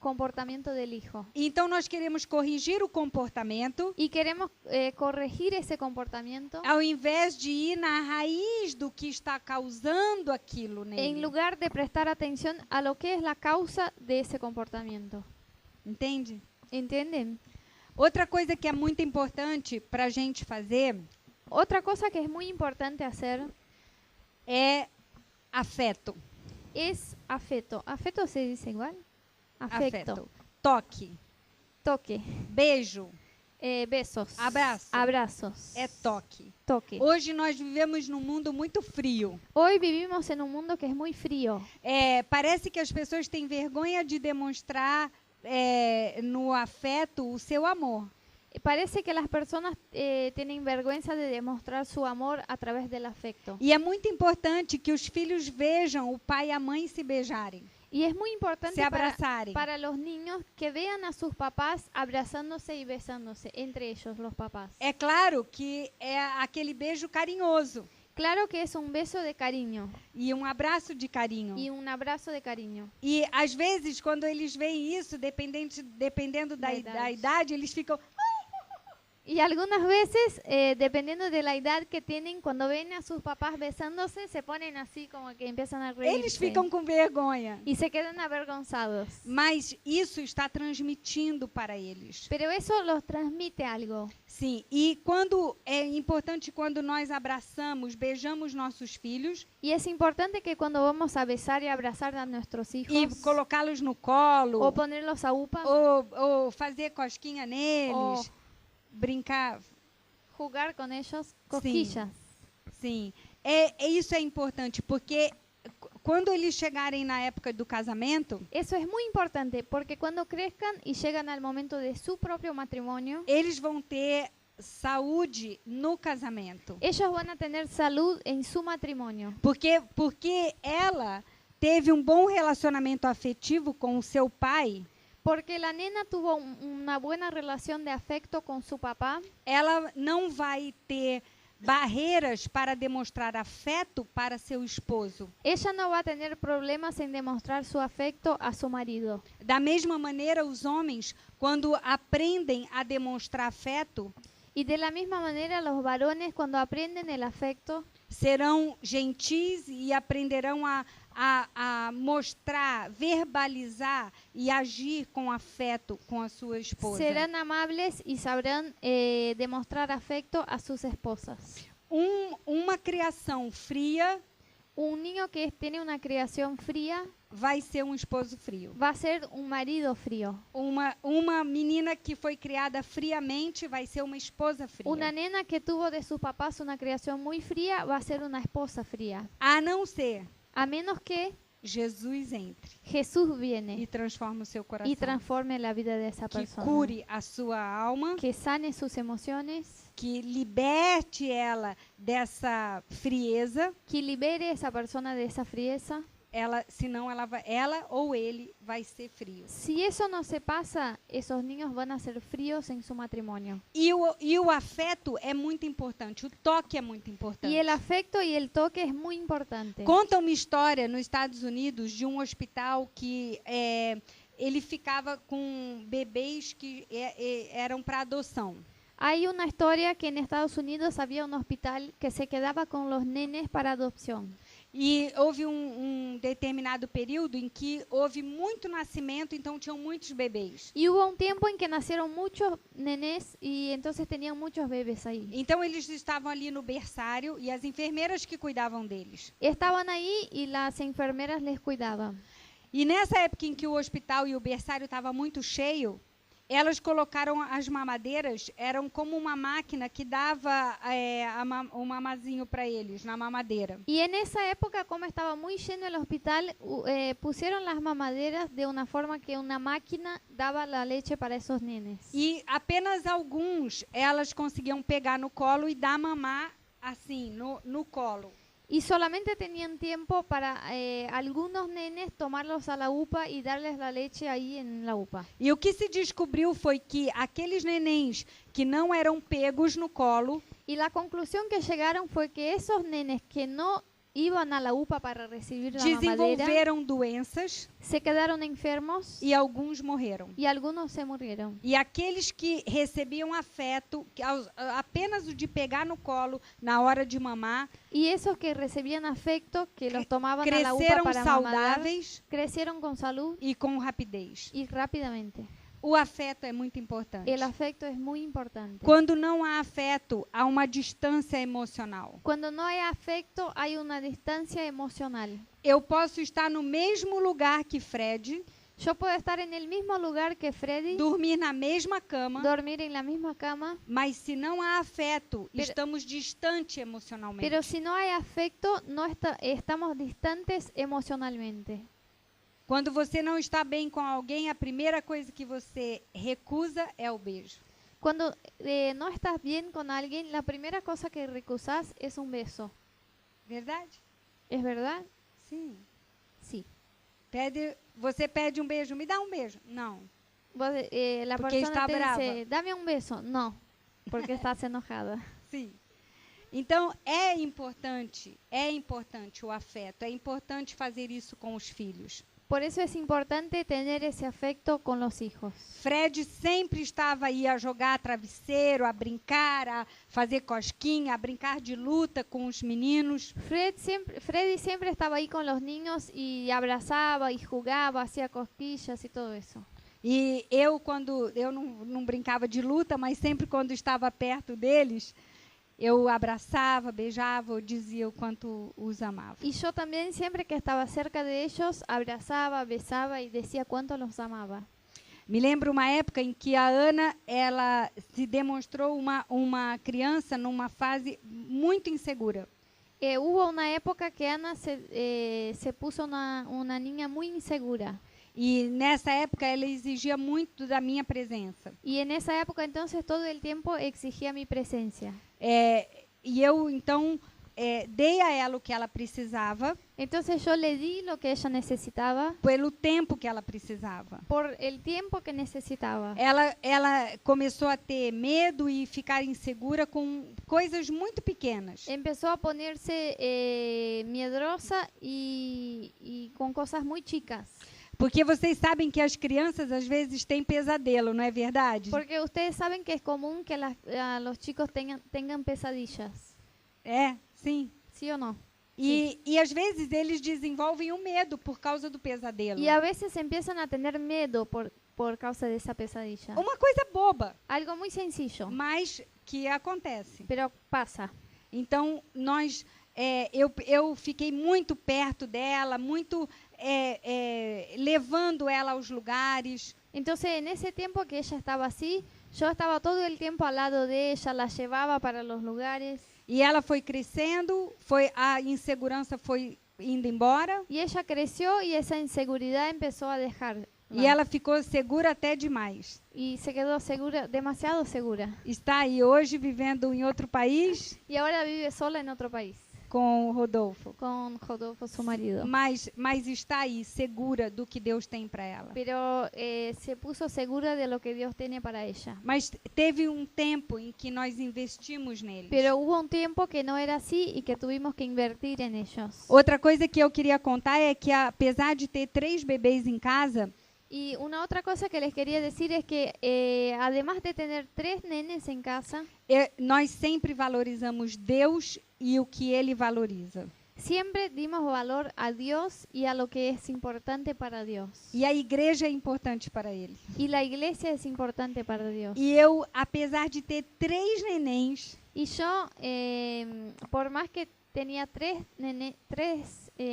B: comportamiento del hijo.
A: Então nós queremos corrigir o comportamento
B: Y queremos corregir ese comportamiento
A: ao invés de ir na raiz do que está causando aquilo
B: en
A: nele.
B: lugar de prestar atención a lo que es la causa de ese comportamiento.
A: Entende?
B: ¿Entienden?
A: Outra coisa que é muito importante para a gente fazer
B: Otra cosa que es muy importante hacer
A: é afeto.
B: es afecto. ¿Afecto se dice igual? Afecto.
A: Toque.
B: Toque.
A: Beijo.
B: Besos.
A: Abraço.
B: Abrazos.
A: É toque.
B: Toque.
A: Hoje nós vivemos num mundo muito frio.
B: Hoy vivimos en un mundo que es muy frío.
A: Parece que as pessoas têm vergonha de demonstrar no afeto o seu amor.
B: Parece que las personas tienen vergüenza de demostrar su amor a través del afecto.
A: E é muito importante que os filhos vejam o pai e a mãe se beijarem,
B: Y es muy importante
A: se abraçarem.
B: para los niños que vean a sus papás abrazándose y besándose, entre ellos los papás.
A: É claro que é aquele beijo carinhoso
B: Claro que es un beso de cariño
A: e um abraço de carinho.
B: y un abrazo de cariño.
A: E às vezes, quando eles veem isso, dependendo da idade, eles ficam.
B: Y algunas veces, dependiendo de la edad que tienen, cuando ven a sus papás besándose, se ponen así como que empiezan a reírse.
A: Eles ficam com vergonha.
B: Y se quedan avergonzados.
A: Mas isso está transmitindo para eles.
B: Pero eso los transmite algo.
A: Sim, e quando é importante quando nós abraçamos, beijamos nossos filhos
B: Y es importante que cuando vamos a besar y abrazar a nuestros hijos,
A: e colocá-los no colo,
B: o ponerlos a upa,
A: ou fazer cosquinha neles,
B: Oh.
A: brincar.
B: jugar con ellos, cosquillas.
A: Sim, isso é importante, porque quando eles chegarem na época do casamento,
B: Eso es muy importante porque cuando crezcan y llegan al momento de su propio matrimonio,
A: eles vão ter saúde no casamento.
B: ellos van a tener salud en su matrimonio.
A: Porque ela teve um bom relacionamento afetivo com o seu pai,
B: Porque la nena tuvo una buena relación de afecto con su papá,
A: ela não vai ter barreiras para demonstrar afeto para seu esposo.
B: ella no va a tener problemas en demostrar su afecto a su marido.
A: Da mesma maneira, os homens, quando aprendem a demonstrar afeto,
B: Y de la misma manera los varones cuando aprenden el afecto
A: serão gentis e aprenderão a mostrar, verbalizar e agir com afeto com a sua esposa.
B: serán amables y sabrán demostrar afecto a sus esposas.
A: Uma criação fria
B: Un niño que tiene una criación fría
A: vai ser um esposo frio.
B: va a ser un marido frío.
A: Uma menina que foi criada friamente vai ser uma esposa fria.
B: Una nena que tuvo de sus papás una criación muy fría va a ser una esposa fría.
A: A não ser
B: A menos que
A: Jesus entre
B: Jesús
A: e
B: viene
A: transforme o seu coração.
B: y transforme la vida de esa
A: Que
B: persona.
A: cure a sua alma,
B: Que sane sus emociones,
A: que liberte ela dessa frieza.
B: que libere a esa persona de esa frieza.
A: Senão ela ou ele vai ser frio.
B: Si eso no se pasa, esos niños van a ser fríos en su matrimonio.
A: E o afeto é muito importante, o toque é muito importante.
B: Y el afecto y el toque es muy importante.
A: Conta uma história nos Estados Unidos de um hospital que ele ficava com bebês que eram para adoção.
B: Hay una historia que en Estados Unidos había un hospital que se quedaba con los nenes para adopción.
A: E houve determinado período em que houve muito nascimento, então tinham muitos bebês.
B: Y hubo un tiempo en que nacieron muchos nenes y entonces tenían muchos bebés ahí.
A: Então eles estavam ali no berçário e as enfermeiras que cuidavam deles.
B: Estaban ahí y las enfermeras les cuidaban.
A: E nessa época em que o hospital e o berçário estava muito cheio, elas colocaram as mamadeiras, eram como uma máquina que dava o mamazinho para eles, na mamadeira.
B: Y en esa época, como estaba muy lleno el hospital, pusieron las mamaderas de una forma que una máquina daba la leche para esos nenes.
A: E apenas alguns elas conseguiam pegar no colo e dar mamar assim, no colo.
B: Y solamente tenían tiempo para algunos nenes tomarlos a la UPA y darles la leche ahí en la UPA.
A: E o que se descobriu foi que aqueles nenéns que não eram pegos no colo,
B: Y la conclusión que llegaron fue que esos nenes que no iban a la UPA para recibir la mamadera
A: desenvolveram doenças
B: se quedaron enfermos
A: e alguns morreram.
B: y algunos se murieron.
A: E aqueles que recebiam afeto, apenas o de pegar no colo na hora de mamar,
B: Y esos que recibían afecto, que los tomaban a la UPA
A: cresceram
B: para mamar,
A: saudáveis
B: crecieron con salud
A: e com rapidez.
B: y rápidamente.
A: O afeto é muito importante.
B: El afecto es muy importante.
A: Quando não há afeto, há uma distância emocional.
B: Cuando no hay afecto, hay una distancia emocional.
A: Eu posso estar no mesmo lugar que Fred,
B: Yo puedo estar en el mismo lugar que Freddy,
A: dormir na mesma cama,
B: dormir en la misma cama,
A: mas se não há afeto, estamos distantes emocionalmente.
B: pero si no hay afecto, estamos distantes emocionalmente.
A: Quando você não está bem com alguém, a primeira coisa que você recusa é o beijo.
B: Cuando no estás bien con alguien, la primera cosa que recusas es un beso.
A: Verdade?
B: ¿Es verdad?
A: Sim.
B: Sí.
A: Você pede um beijo, me dá um beijo. Não.
B: La
A: Porque
B: persona
A: está
B: te
A: brava.
B: dice, dame un beso. No, porque estás enojada.
A: Sim. Então, é importante o afeto, é importante fazer isso com os filhos.
B: Por eso es importante tener ese afecto con los hijos.
A: Fred sempre estava aí a jogar travesseiro, a brincar, a fazer cosquinha, a brincar de luta com os meninos.
B: Freddy siempre estaba ahí con los niños y abrazaba y jugaba, hacía cosquillas y todo eso.
A: E eu, quando eu não brincava de luta, mas sempre quando estava perto deles, eu abraçava, beijava, eu dizia o quanto os amava.
B: Y yo también, siempre que estaba cerca de ellos, abrazaba, besaba y decía cuánto los amaba.
A: Me lembro uma época em que a Ana, ela se demonstrou uma criança numa fase muito insegura.
B: Hubo una época que Ana se puso una niña muy insegura.
A: E nessa época ela exigia muito da minha presença.
B: Y en esa época entonces todo el tiempo exigía mi presencia.
A: E eu então dei a ela o que ela precisava.
B: Entonces yo le di lo que ella necesitaba.
A: Pelo tempo que ela precisava.
B: Por el tiempo que necesitaba.
A: Ela começou a ter medo e ficar insegura com coisas muito pequenas.
B: Empezó a ponerse miedosa y con cosas muy chicas.
A: Porque vocês sabem que as crianças às vezes têm pesadelo, não é verdade?
B: Porque ustedes saben que es común que los chicos tengan pesadillas.
A: Sim.
B: ¿Sí o no?
A: E às vezes eles desenvolvem o medo por causa do pesadelo.
B: Y a veces empiezan a tener miedo por causa de esa pesadilla.
A: Uma coisa boba.
B: Algo muy sencillo.
A: Mas que acontece.
B: Pero pasa.
A: Então, eu fiquei muito perto dela, muito levando ela aos lugares.
B: Entonces, en ese tiempo que ella estaba así, yo estaba todo el tiempo al lado de ella, la llevaba para los lugares.
A: E ela foi crescendo, a insegurança foi indo embora.
B: Y ella creció y esa inseguridad empezó a dejar.
A: E ela ficou segura até demais.
B: Y se quedó segura, demasiado segura.
A: Está aí hoje vivendo em outro país.
B: Y ahora vive sola en otro país.
A: Com o Rodolfo.
B: Con Rodolfo, su marido.
A: Mas está aí segura do que Deus tem para ela.
B: Pero se puso segura de lo que Dios tiene para ella.
A: Mas teve tempo em que nós investimos neles.
B: Pero hubo un tiempo que no era así y que tuvimos que invertir en ellos.
A: Outra coisa que eu queria contar é que apesar de ter 3 bebês em casa,
B: y una otra cosa que les quería decir es que además de tener 3 nenes en casa,
A: nós sempre valorizamos Deus e o que Ele valoriza.
B: Siempre dimos valor a Dios y a lo que es importante para Dios.
A: E a igreja é importante para Ele.
B: Y la iglesia es importante para Dios.
A: E eu, apesar de ter 3 nenéns,
B: y yo, por más que tenía 3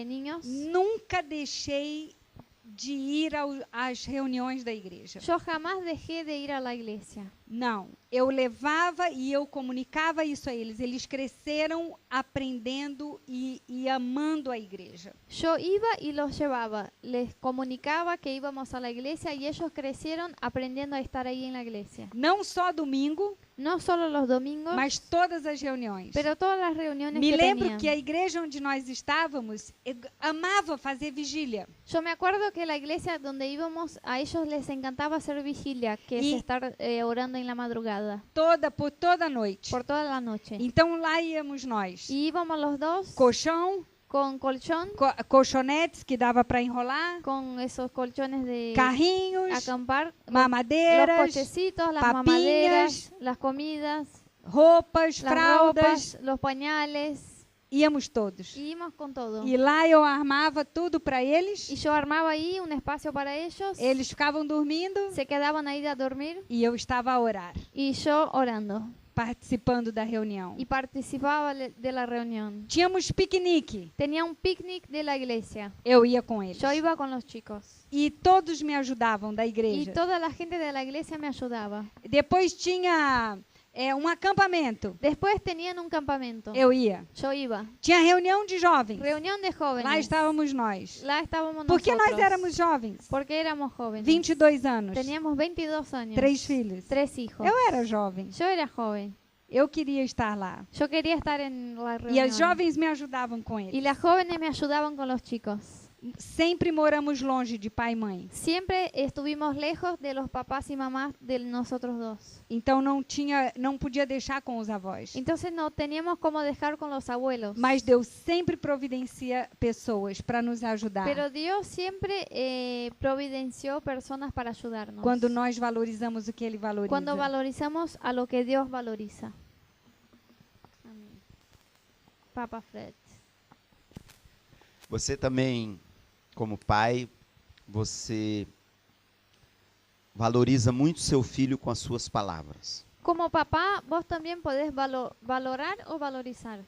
B: niños,
A: nunca deixei de ir às reuniões da igreja.
B: yo jamás dejé de ir a la iglesia.
A: Não, eu levava e eu comunicava isso a eles. Eles cresceram aprendendo e amando a igreja.
B: Yo iba y los llevaba, les comunicaba que íbamos a la iglesia y ellos crecieron aprendiendo a estar ahí en la iglesia.
A: Não só domingo,
B: no solo los domingos,
A: mas todas as reuniões.
B: Pero todas las reuniones
A: Me
B: que
A: lembro
B: tenían.
A: que a igreja onde nós estávamos amava fazer vigília.
B: Yo me acuerdo que la iglesia donde íbamos, a ellos les encantaba hacer vigilia, que es estar orando en la madrugada.
A: Por toda a noite.
B: Por toda la noche.
A: Então lá íamos nós.
B: Y íbamos los dos.
A: Colchão.
B: Con colchón.
A: Colchonetes que dava para enrolar.
B: Con esos colchones de
A: carrinhos.
B: Acampar.
A: Mamadeiras.
B: Los cochecitos, las
A: papinhas,
B: mamaderas, las comidas.
A: Roupas,
B: las
A: fraldas.
B: Ropas, los pañales.
A: Íamos todos.
B: Íamos con todo.
A: E lá eu armava tudo para eles.
B: Y yo armaba ahí un espacio para ellos.
A: Eles ficavam dormindo.
B: Se quedaban ahí a dormir.
A: E eu estava a orar.
B: Y yo orando.
A: Participando da reunião.
B: Y participaba de la reunión.
A: Tínhamos piquenique.
B: Tenía un picnic de la iglesia.
A: Eu ia com eles.
B: Yo iba con los chicos.
A: E todos me ajudavam da igreja.
B: Y toda la gente de la iglesia me ayudaba.
A: Depois tinha um acampamento.
B: Después tenían un campamento.
A: Eu ia.
B: Yo iba.
A: Tinha reunião de jovens.
B: Reunión de jóvenes.
A: Lá estávamos nós.
B: Lá estábamos
A: Por que
B: nosotros.
A: nós éramos jovens?
B: Porque éramos jóvenes.
A: 22 anos.
B: Teníamos 22 años.
A: 3 filhos.
B: 3 hijos.
A: Eu era jovem.
B: Yo era joven.
A: Eu queria estar lá.
B: Yo quería estar en la
A: E
B: reunión.
A: as jovens me ajudavam com
B: Y
A: ele.
B: las jóvenes me ayudaban con los chicos.
A: Sempre moramos longe de pai e mãe.
B: Siempre estuvimos lejos de los papás y mamás de nosotros dos.
A: Então não podia deixar com os avós.
B: Entonces no teníamos cómo dejar con los abuelos.
A: Mas Deus sempre providencia pessoas para nos ajudar.
B: Pero Dios siempre providenció personas para ayudarnos.
A: Quando nós valorizamos o que Ele valoriza.
B: Cuando valorizamos a lo que Dios valoriza. Amén. Papa Fred.
C: Você também, como pai, você valoriza muito seu filho com as suas palavras.
B: Como papá, vos también podés valorar o valorizar.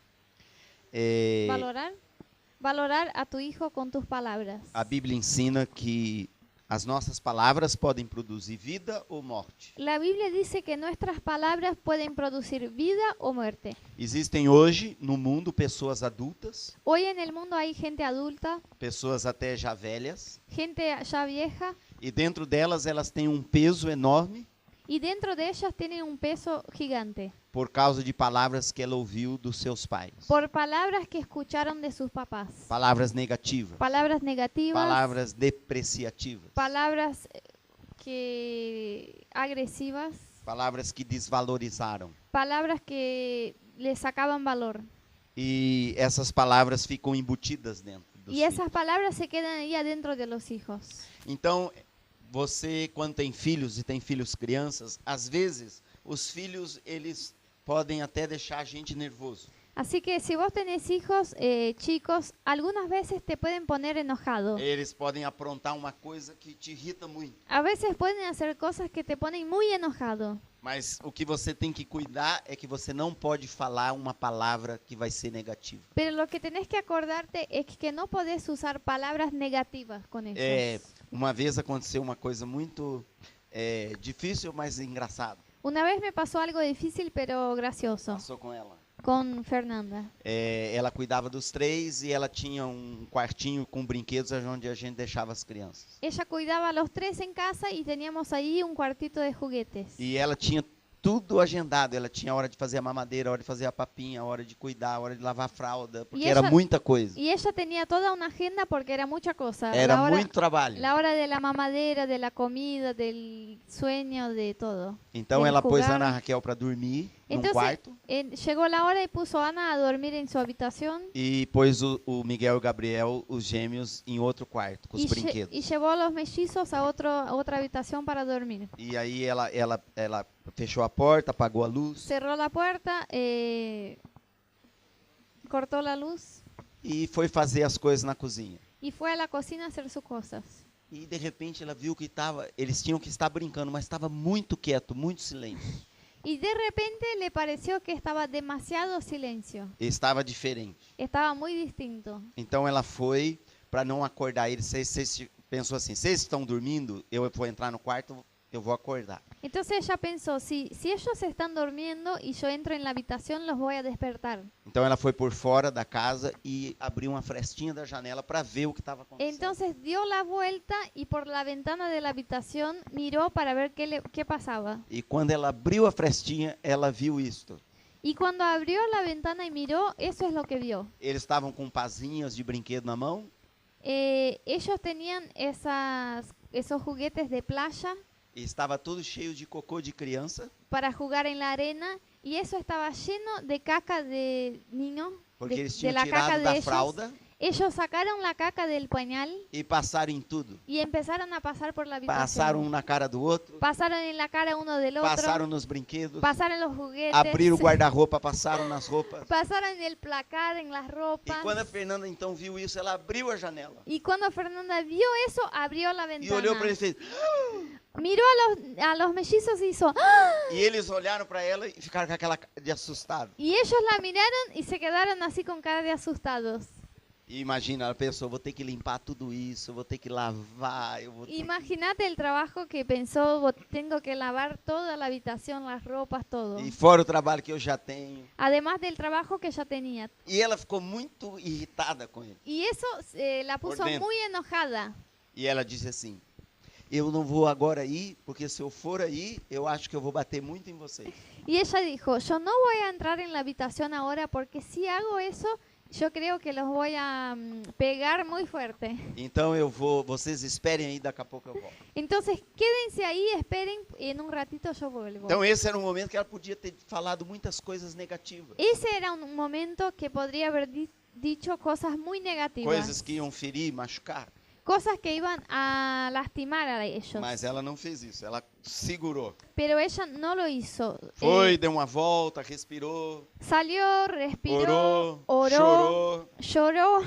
B: Valorar a tu hijo con tus palabras.
C: A Bíblia ensina que as nossas palavras podem produzir vida ou morte.
B: La Biblia dice que nuestras palabras pueden producir vida o muerte.
C: Existem hoje no mundo pessoas adultas,
B: Hoy en el mundo hay gente adulta,
C: pessoas até já velhas,
B: gente ya vieja,
C: e dentro delas elas têm um peso enorme
B: y dentro de ellas tienen un peso gigante
C: por causa de palavras que ela ouviu dos seus pais.
B: por palabras que escucharon de sus papás.
C: Palavras negativas,
B: Palabras negativas,
C: palavras depreciativas,
B: palabras agresivas,
C: palavras que desvalorizaram.
B: palabras que le sacaban valor.
C: E essas palavras ficam embutidas dentro dos
B: Y esas
C: filhos.
B: palabras se quedan ahí adentro de los hijos.
C: Então, você, quando tem filhos e tem filhos crianças, às vezes os filhos eles podem até deixar a gente nervoso.
B: Así que si vos tenés hijos chicos, algunas veces te pueden poner enojado.
C: Eles podem aprontar uma coisa que te irrita muito.
B: A veces pueden hacer cosas que te ponen muy enojado.
C: Mas o que você tem que cuidar é que você não pode falar uma palavra que vai ser negativa.
B: Pero lo que tenés que acordarte es que no podés usar palabras negativas con ellos.
C: Uma vez aconteceu uma coisa muito difícil, mas engraçada.
B: Una vez me pasó algo difícil pero gracioso
C: Passou com ela.
B: con Fernanda.
C: Ela cuidava dos 3 e ela tinha um quartinho com brinquedos onde a gente deixava as crianças.
B: Ella cuidaba a los 3 en casa y teníamos ahí un cuartito de juguetes.
C: E ela tinha tudo agendado. Ela tinha a hora de fazer a mamadeira, a hora de fazer a papinha, a hora de cuidar, a hora de lavar a fralda, porque era muita coisa.
B: Y ella tenía toda una agenda porque era mucha cosa.
C: Era muito trabalho.
B: La hora de la mamadera, de la comida, del sueño, de todo.
C: Então ela pôs a Ana Raquel para dormir num quarto.
B: Llegó la hora y puso a Ana a dormir en su habitación.
C: E pôs o Miguel e o Gabriel, os gêmeos, em outro quarto, com os brinquedos.
B: Y llevó a los mellizos a otra habitación para dormir.
C: E aí ela fechou a porta, apagou a luz.
B: Cerró la puerta, cortó la luz.
C: E foi fazer as coisas na cozinha.
B: Y fue a la cocina a hacer sus cosas.
C: E de repente ela viu que eles tinham que estar brincando, mas estava muito quieto, muito silêncio.
B: Y de repente le pareció que estaba demasiado silencio.
C: Estava diferente.
B: Estaba muy distinto.
C: Então ela foi para não acordar eles. Pensou assim: vocês estão dormindo, eu vou entrar no quarto, eu vou acordar.
B: Entonces ella pensó, si ellos están durmiendo y yo entro en la habitación, los voy a despertar.
C: Então ela foi por fora da casa e abriu uma frestinha da janela para ver o que estava acontecendo.
B: Entonces dio la vuelta y por la ventana de la habitación miró para ver qué pasaba.
C: E quando ela abriu a frestinha, ela viu isto.
B: Y cuando abrió la ventana y miró, eso es lo que vio.
C: Eles estavam com pazinhas de brinquedo na mão.
B: Ellos tenían esos juguetes de playa.
C: E estava tudo cheio de cocô de criança.
B: Para jugar en la arena. Y eso estaba lleno de caca de niño.
C: Porque eles
B: de
C: tinham
B: la caca
C: tirado
B: de
C: da
B: ellos.
C: fralda.
B: Ellos sacaron la caca del pañal
C: E passaram em tudo.
B: y empezaron a pasar por la habitación.
C: Passaram um na cara do outro.
B: Pasaron en la cara uno del otro.
C: Passaram nos brinquedos.
B: Pasaron los juguetes.
C: Abriram o guarda-roupa, passaram nas roupas.
B: Pasaron en el placar, en las
C: E
B: ropas.
C: quando a Fernanda então viu isso, ela abriu a janela.
B: Y cuando Fernanda vio eso, abrió la
C: E
B: ventana.
C: olhou para ele e fez.
B: Miró a los mellizos y hizo ¡ah!
C: E eles olharam para ela e ficaram com aquela cara de assustado.
B: Y ellos la miraron y se quedaron así con cara de asustados.
C: E imagina a pessoa, vou ter que limpar tudo isso, vou ter que lavar, eu vou ter que...
B: Imagínate el trabajo que pensó, tengo que lavar toda la habitación, las ropas, todo.
C: E fora o trabalho que eu já tenho.
B: Además del trabajo que ya tenía.
C: E ela ficou muito irritada com ele.
B: Y eso la puso
C: Por dentro.
B: muy enojada.
C: E ela disse assim, eu não vou agora ir, porque se eu for aí, eu acho que eu vou bater muito em vocês.
B: Y ella dijo, yo no voy a entrar en la habitación ahora porque si hago eso, yo creo que los voy a pegar muy fuerte.
C: Então eu vou, vocês esperem aí, daqui a pouco eu volto.
B: Entonces, quédense ahí, esperen, y en un ratito yo vuelvo.
C: Então esse era um momento que ela podia ter falado muitas coisas negativas.
B: Ese era un momento que podría haber dicho cosas muy negativas.
C: Coisas que iam ferir, machucar.
B: Cosas que iban a lastimar a ellos.
C: Mas ela não fez isso, ela segurou.
B: Pero ella no lo hizo.
C: Foi, deu uma volta, respirou,
B: Salió, respiró,
C: orou,
B: oró,
C: chorou
B: lloró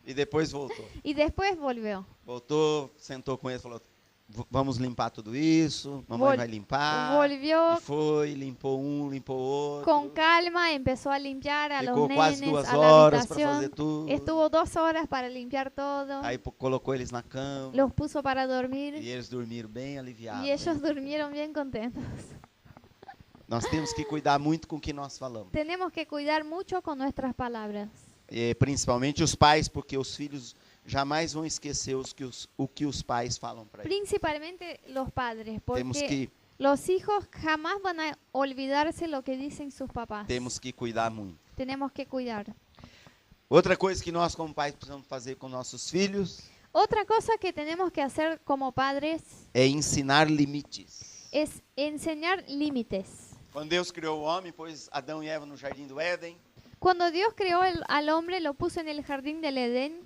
C: e depois voltou.
B: y después volvió.
C: Voltou, sentou com ele e falou, vamos limpar tudo isso, mamãe vai limpar.
B: Volvió
C: E foi, limpou um, limpou outro.
B: con calma, empezó a limpiar a
C: Ficou
B: los
C: quase
B: nenes,
C: 2
B: a la
C: horas para fazer
B: habitación.
C: tudo.
B: Estuvo 2 horas para limpiar todo.
C: Aí colocou eles na cama
B: Los puso para dormir
C: e eles dormiram bem aliviados.
B: y ellos durmieron bien contentos.
C: Nós temos que cuidar muito com o que nós falamos.
B: Tenemos que cuidar mucho con nuestras palabras.
C: E, principalmente os pais, porque os filhos jamais vão esquecer o que os pais falam para eles.
B: Principalmente los padres,
C: Temos
B: porque
C: que,
B: los hijos jamás van a olvidarse lo que dicen sus papás.
C: temos que cuidar muito.
B: Tenemos que cuidar.
C: Outra coisa que nós como pais precisamos fazer com nossos filhos
B: Otra cosa que tenemos que hacer como padres
C: é ensinar limites.
B: es enseñar límites.
C: Quando Deus criou o homem, pôs Adão e Eva no jardim do Éden
B: Cuando Dios creó al hombre, lo puso en el jardín del Edén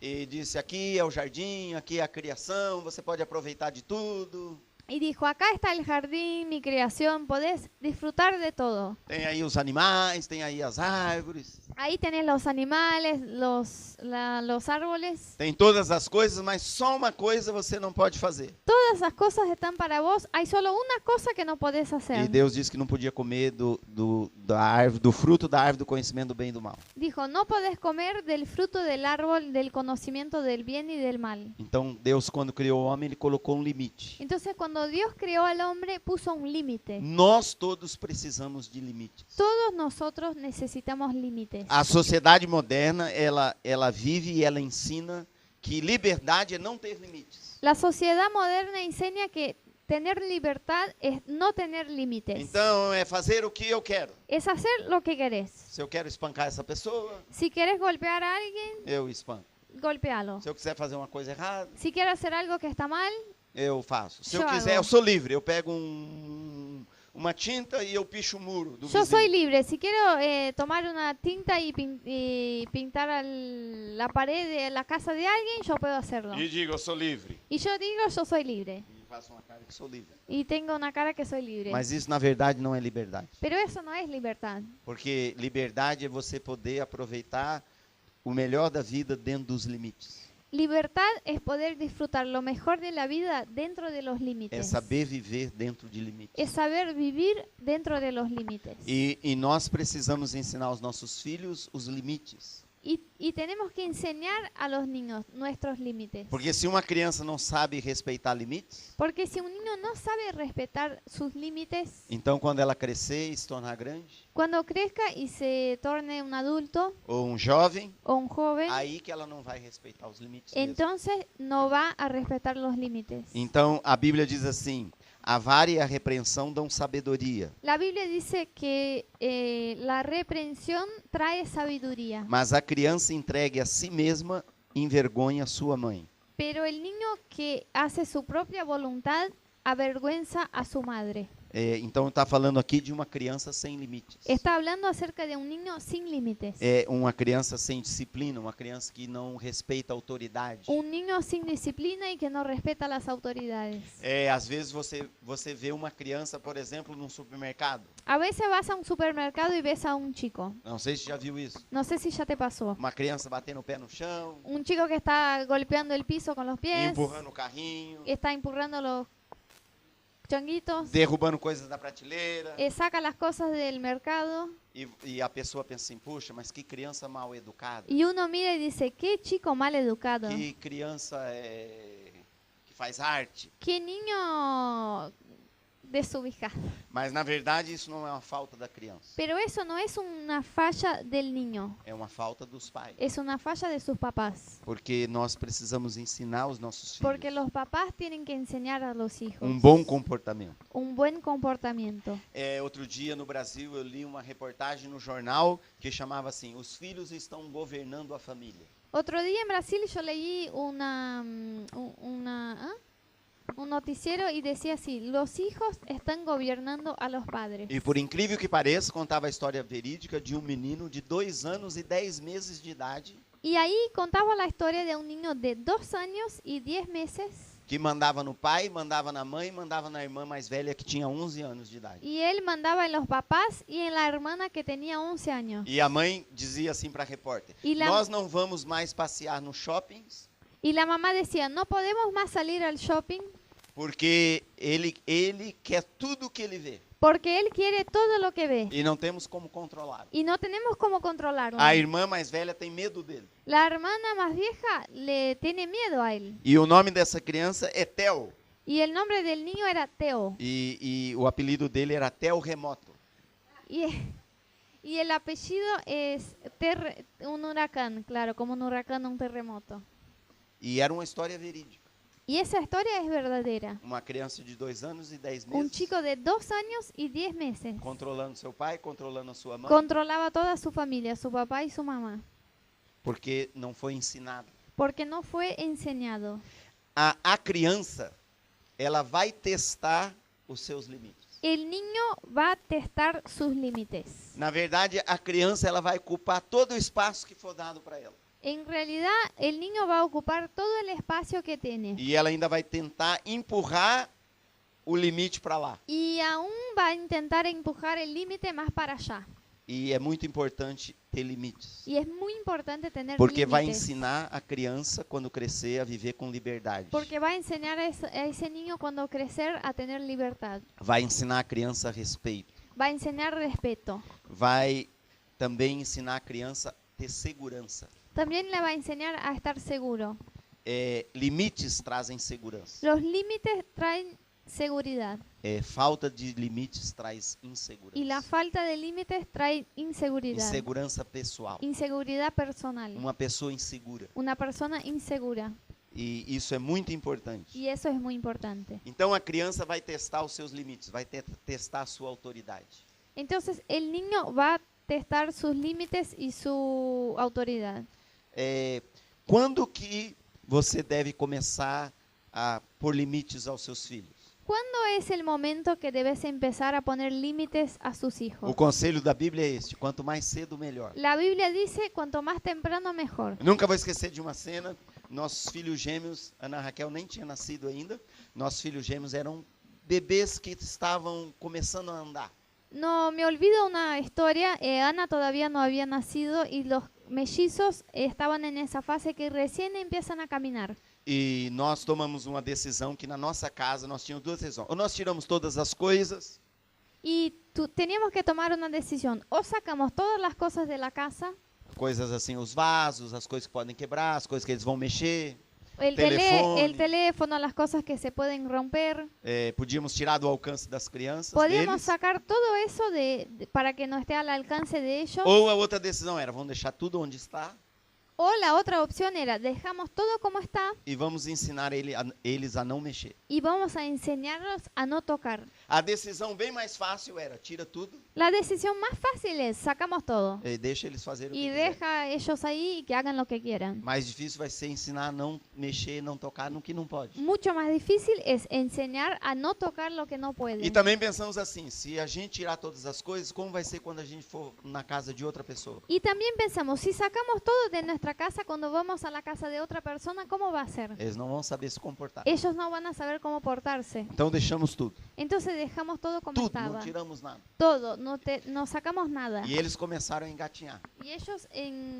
C: e disse, aqui é o jardim, aqui é a criação, você pode aproveitar de tudo.
B: y dijo, acá está el jardín, mi creación, podés disfrutar de todo.
C: Tem aí os animais, tem aí as árvores,
B: Ahí tenés los animales, los árboles.
C: tem todas as coisas, mas só uma coisa você não pode fazer.
B: Todas esas cosas están para vos. Hay solo una cosa que no podés hacer.
C: E Deus disse que não podia comer do fruto da árvore do conhecimento do bem e do mal.
B: Dijo, no podés comer del fruto del árbol del conocimiento del bien y del mal.
C: Então Deus, quando criou o homem, ele colocou um limite.
B: Entonces, cuando Dios creó al hombre, puso un límite.
C: Nós todos precisamos de limites.
B: Todos nosotros necesitamos límites.
C: A sociedade moderna, ela vive e ela ensina que liberdade é não ter limites.
B: La sociedad moderna enseña que tener libertad es no tener límites.
C: Então, é fazer o que eu quero.
B: Es hacer lo que querés.
C: Se eu quero espancar essa pessoa,
B: Si querés golpear a alguien,
C: eu espanco.
B: golpealo.
C: Se eu quiser fazer uma coisa errada,
B: Si quieres hacer algo que está mal,
C: eu faço. Se eu
B: Eu
C: quiser,
B: hago.
C: eu sou livre. Eu pego uma tinta e eu picho o muro do
B: yo
C: vizinho.
B: soy libre. Si quiero tomar una tinta y pintar la pared de la casa de alguien, yo puedo hacerlo.
C: E digo, eu sou livre.
B: Y yo digo, yo soy libre.
C: E faço uma cara que sou livre.
B: Y tengo una cara que soy libre.
C: Mas isso, na verdade, não é liberdade.
B: Pero eso no es libertad.
C: Porque liberdade é você poder aproveitar o melhor da vida dentro dos limites.
B: Libertad es poder disfrutar lo mejor de la vida dentro de los
C: É
B: límites.
C: saber viver dentro de limites.
B: Es saber vivir dentro de los límites.
C: E nós precisamos ensinar aos nossos filhos os limites.
B: Y tenemos que enseñar a los niños nuestros límites.
C: Porque se uma criança não sabe respeitar limites,
B: Porque si un niño no sabe respetar sus límites,
C: então quando ela crescer e se tornar grande,
B: cuando crezca y se torne un adulto
C: ou um jovem,
B: o un joven,
C: aí que ela não vai respeitar os limites mesmo.
B: entonces no va a respetar los límites.
C: Então a Bíblia diz assim, a vara e a repreensão dão sabedoria,
B: La Biblia dice que la reprensión trae sabiduría,
C: mas a criança entregue a si mesma envergonha sua mãe.
B: pero el niño que hace su propia voluntad avergüenza a su madre.
C: Então está falando aqui de uma criança sem limites.
B: Está hablando acerca de un niño sin límites.
C: É uma criança sem disciplina, uma criança que não respeita a autoridade.
B: Un niño sin disciplina y que no respeta las autoridades.
C: Às vezes você vê uma criança, por exemplo, num supermercado.
B: A veces vas a un supermercado y ves a un chico.
C: Não sei se já viu isso.
B: No sé si ya te pasó.
C: Uma criança batendo o pé no chão,
B: Un chico que está golpeando el piso con los pies,
C: empurrando o carrinho,
B: está empurrando los chonguitos,
C: derrubando coisas da prateleira.
B: saca las cosas del mercado
C: E a pessoa pensa assim, puxa, mas que criança mal educada.
B: y uno mira y dice, qué chico mal educado,
C: Que criança que faz arte.
B: qué niño desubicado.
C: Mas, na verdade, isso não é uma falta da criança.
B: Pero eso no es una falla del niño,
C: É uma falta dos pais.
B: es una falla de sus papás.
C: Porque nós precisamos ensinar os nossos filhos
B: Porque los papás tienen que enseñar a los hijos
C: bom comportamento.
B: un buen comportamiento.
C: Outro dia, no Brasil, eu li uma reportagem no jornal que chamava assim, os filhos estão governando a família.
B: Otro día en Brasil yo leí un noticiero y decía así, los hijos están gobernando a los padres.
C: E por incrível que pareça, contava a história verídica de um menino de 2 anos e 10 meses de idade
B: Y ahí contaba la historia de un niño de 2 años y 10 meses
C: que mandava no pai, mandava na mãe, mandava na irmã mais velha que tinha 11 anos de idade.
B: y él mandaba en los papás y en la hermana que tenía 11 años.
C: E a mãe dizia assim para a repórter, nós não vamos mais passear nos shoppings
B: Y la mamá decía, no podemos más salir al shopping
C: porque ele quer tudo que ele vê
B: porque él quiere todo lo que ve
C: e não temos como controlá-lo.
B: y no tenemos cómo controlarlo.
C: A irmã mais velha tem medo dele.
B: La hermana más vieja le tiene miedo a él.
C: E o nome dessa criança é Theo.
B: Y el nombre del niño era Teo.
C: E o apelido dele era Theo Remoto.
B: Y el apellido es un huracán, claro, como un huracán, un terremoto.
C: E era uma história verídica.
B: Y esa historia es verdadera.
C: Uma criança de 2 anos e 10
B: Un
C: meses,
B: chico de 2 años y 10 meses
C: controlando seu pai, controlando a sua mãe,
B: controlaba toda su familia, su papá y su mamá,
C: porque não foi ensinado.
B: porque no fue enseñado.
C: A criança, ela vai testar os seus limites.
B: El niño va a testar sus límites.
C: Na verdade, a criança ela vai ocupar todo o espaço que for dado para ela.
B: En realidad, el niño va a ocupar todo el espacio que tiene.
C: E ela ainda vai tentar empurrar o limite para lá.
B: Y aún va a intentar empujar el límite más para allá.
C: E é muito importante ter limites.
B: Y es muy importante tener
C: Porque vai
B: límites.
C: ensinar a criança, quando crescer, a viver com liberdade.
B: Porque va a enseñar a ese niño cuando crecer a tener libertad.
C: Vai ensinar a criança respeito.
B: Va a enseñar respeto.
C: Vai também ensinar a criança a ter segurança.
B: También le va a enseñar a estar seguro.
C: Limites trazem segurança.
B: Los límites traen seguridad.
C: Falta de limites traz insegurança.
B: Y la falta de límites trae inseguridad.
C: Insegurança pessoal.
B: Inseguridad personal.
C: Uma pessoa insegura.
B: Una persona insegura.
C: E isso é muito importante.
B: Y eso es muy importante.
C: Então a criança vai testar os seus limites, vai testar a sua autoridade.
B: Entonces el niño va a testar sus límites y su autoridad.
C: Quando que você deve começar a pôr limites aos seus filhos?
B: ¿Cuándo es el momento que debes empezar a poner límites a sus hijos?
C: O conselho da Bíblia é este: quanto mais cedo, melhor.
B: La Biblia dice, cuanto más temprano, mejor.
C: Nunca vou esquecer de uma cena. Nossos filhos gêmeos, Ana Raquel nem tinha nascido ainda. Nossos filhos gêmeos eram bebês que estavam começando a andar.
B: No me olvido una historia. Ana todavía no había nacido y los mellizos estaban en esa fase que recién empiezan a caminar.
C: E nós tomamos uma decisão que na nossa casa nós tínhamos 2 decisões. Ou nós tiramos todas as coisas,
B: Y teníamos que tomar una decisión. O sacamos todas las cosas de la casa,
C: coisas assim, os vasos, as coisas que podem quebrar, as coisas que eles vão mexer.
B: el teléfono, las cosas que se pueden romper.
C: Podíamos tirar do alcance das crianças
B: Podíamos
C: deles.
B: sacar todo eso para que no esté al alcance de ellos.
C: Ou a outra decisão era, vamos deixar tudo onde está
B: O la otra opción era, dejamos todo como está
C: e vamos ensinar eles a não mexer.
B: y vamos a enseñarlos a no tocar.
C: A decisão bem mais fácil era, tira tudo
B: La decisión más fácil es, sacamos todo
C: e deixa eles fazerem o que
B: y
C: quiserem.
B: deja ellos ahí y que hagan lo que quieran.
C: Mais difícil vai ser ensinar a não mexer, não tocar no que não pode.
B: Mucho más difícil es enseñar a no tocar lo que no
C: E
B: pueden.
C: também pensamos assim, se a gente tirar todas as coisas, como vai ser quando a gente for na casa de outra pessoa?
B: Y también pensamos, si sacamos todo de nuestra casa, cuando vamos a la casa de otra persona, ¿cómo va a ser?
C: Eles não vão saber se comportar.
B: Ellos no van a saber cómo portarse.
C: Então deixamos tudo.
B: Entonces dejamos todo como
C: Tudo, não
B: estaba.
C: tiramos nada.
B: Todo, no sacamos nada.
C: E eles começaram a engatinhar.
B: Y ellos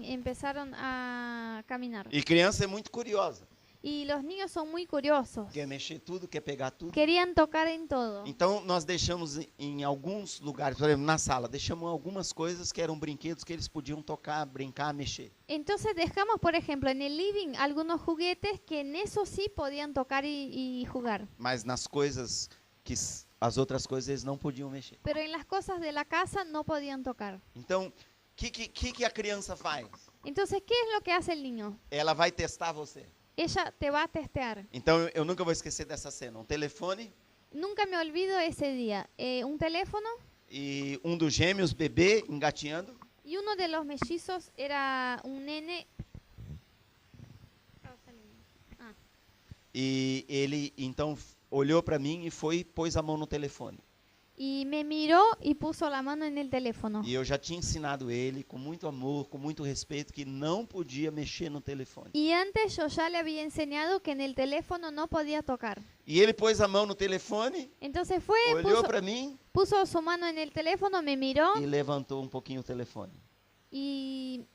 B: empezaron a caminar.
C: E criança é muito curiosa.
B: Y los niños son muy curiosos.
C: quer mexer tudo, quer pegar tudo.
B: Querían tocar en todo.
C: Então, nós deixamos em alguns lugares, por exemplo, na sala, deixamos algumas coisas que eram brinquedos que eles podiam tocar, brincar, mexer.
B: Entonces dejamos, por ejemplo, en el living algunos juguetes que en eso sí podían tocar y jugar.
C: Mas nas coisas que as outras coisas eles não podiam mexer.
B: Pero en las cosas de la casa no podían tocar.
C: Então, o que a criança faz?
B: Entonces, ¿qué es lo que hace el niño?
C: Ela vai testar você.
B: Ella te va a testear.
C: Então, eu nunca vou esquecer dessa cena. Um telefone
B: Nunca me olvido ese día. Un teléfono
C: e um dos gêmeos, bebê, engatinhando.
B: y uno de los mellizos era un nene.
C: E ele, então, olhou para mim e foi pôs a mão no telefone.
B: Y me miró y puso la mano en el teléfono.
C: E eu já tinha ensinado ele, com muito amor, com muito respeito, que não podia mexer no telefone.
B: Y antes yo ya le había enseñado que en el teléfono no podía tocar.
C: E ele pôs a mão no telefone,
B: Entonces fue,
C: olhou para mim
B: puso su mano en el teléfono, me miró
C: e levantou um pouquinho o telefone.
B: y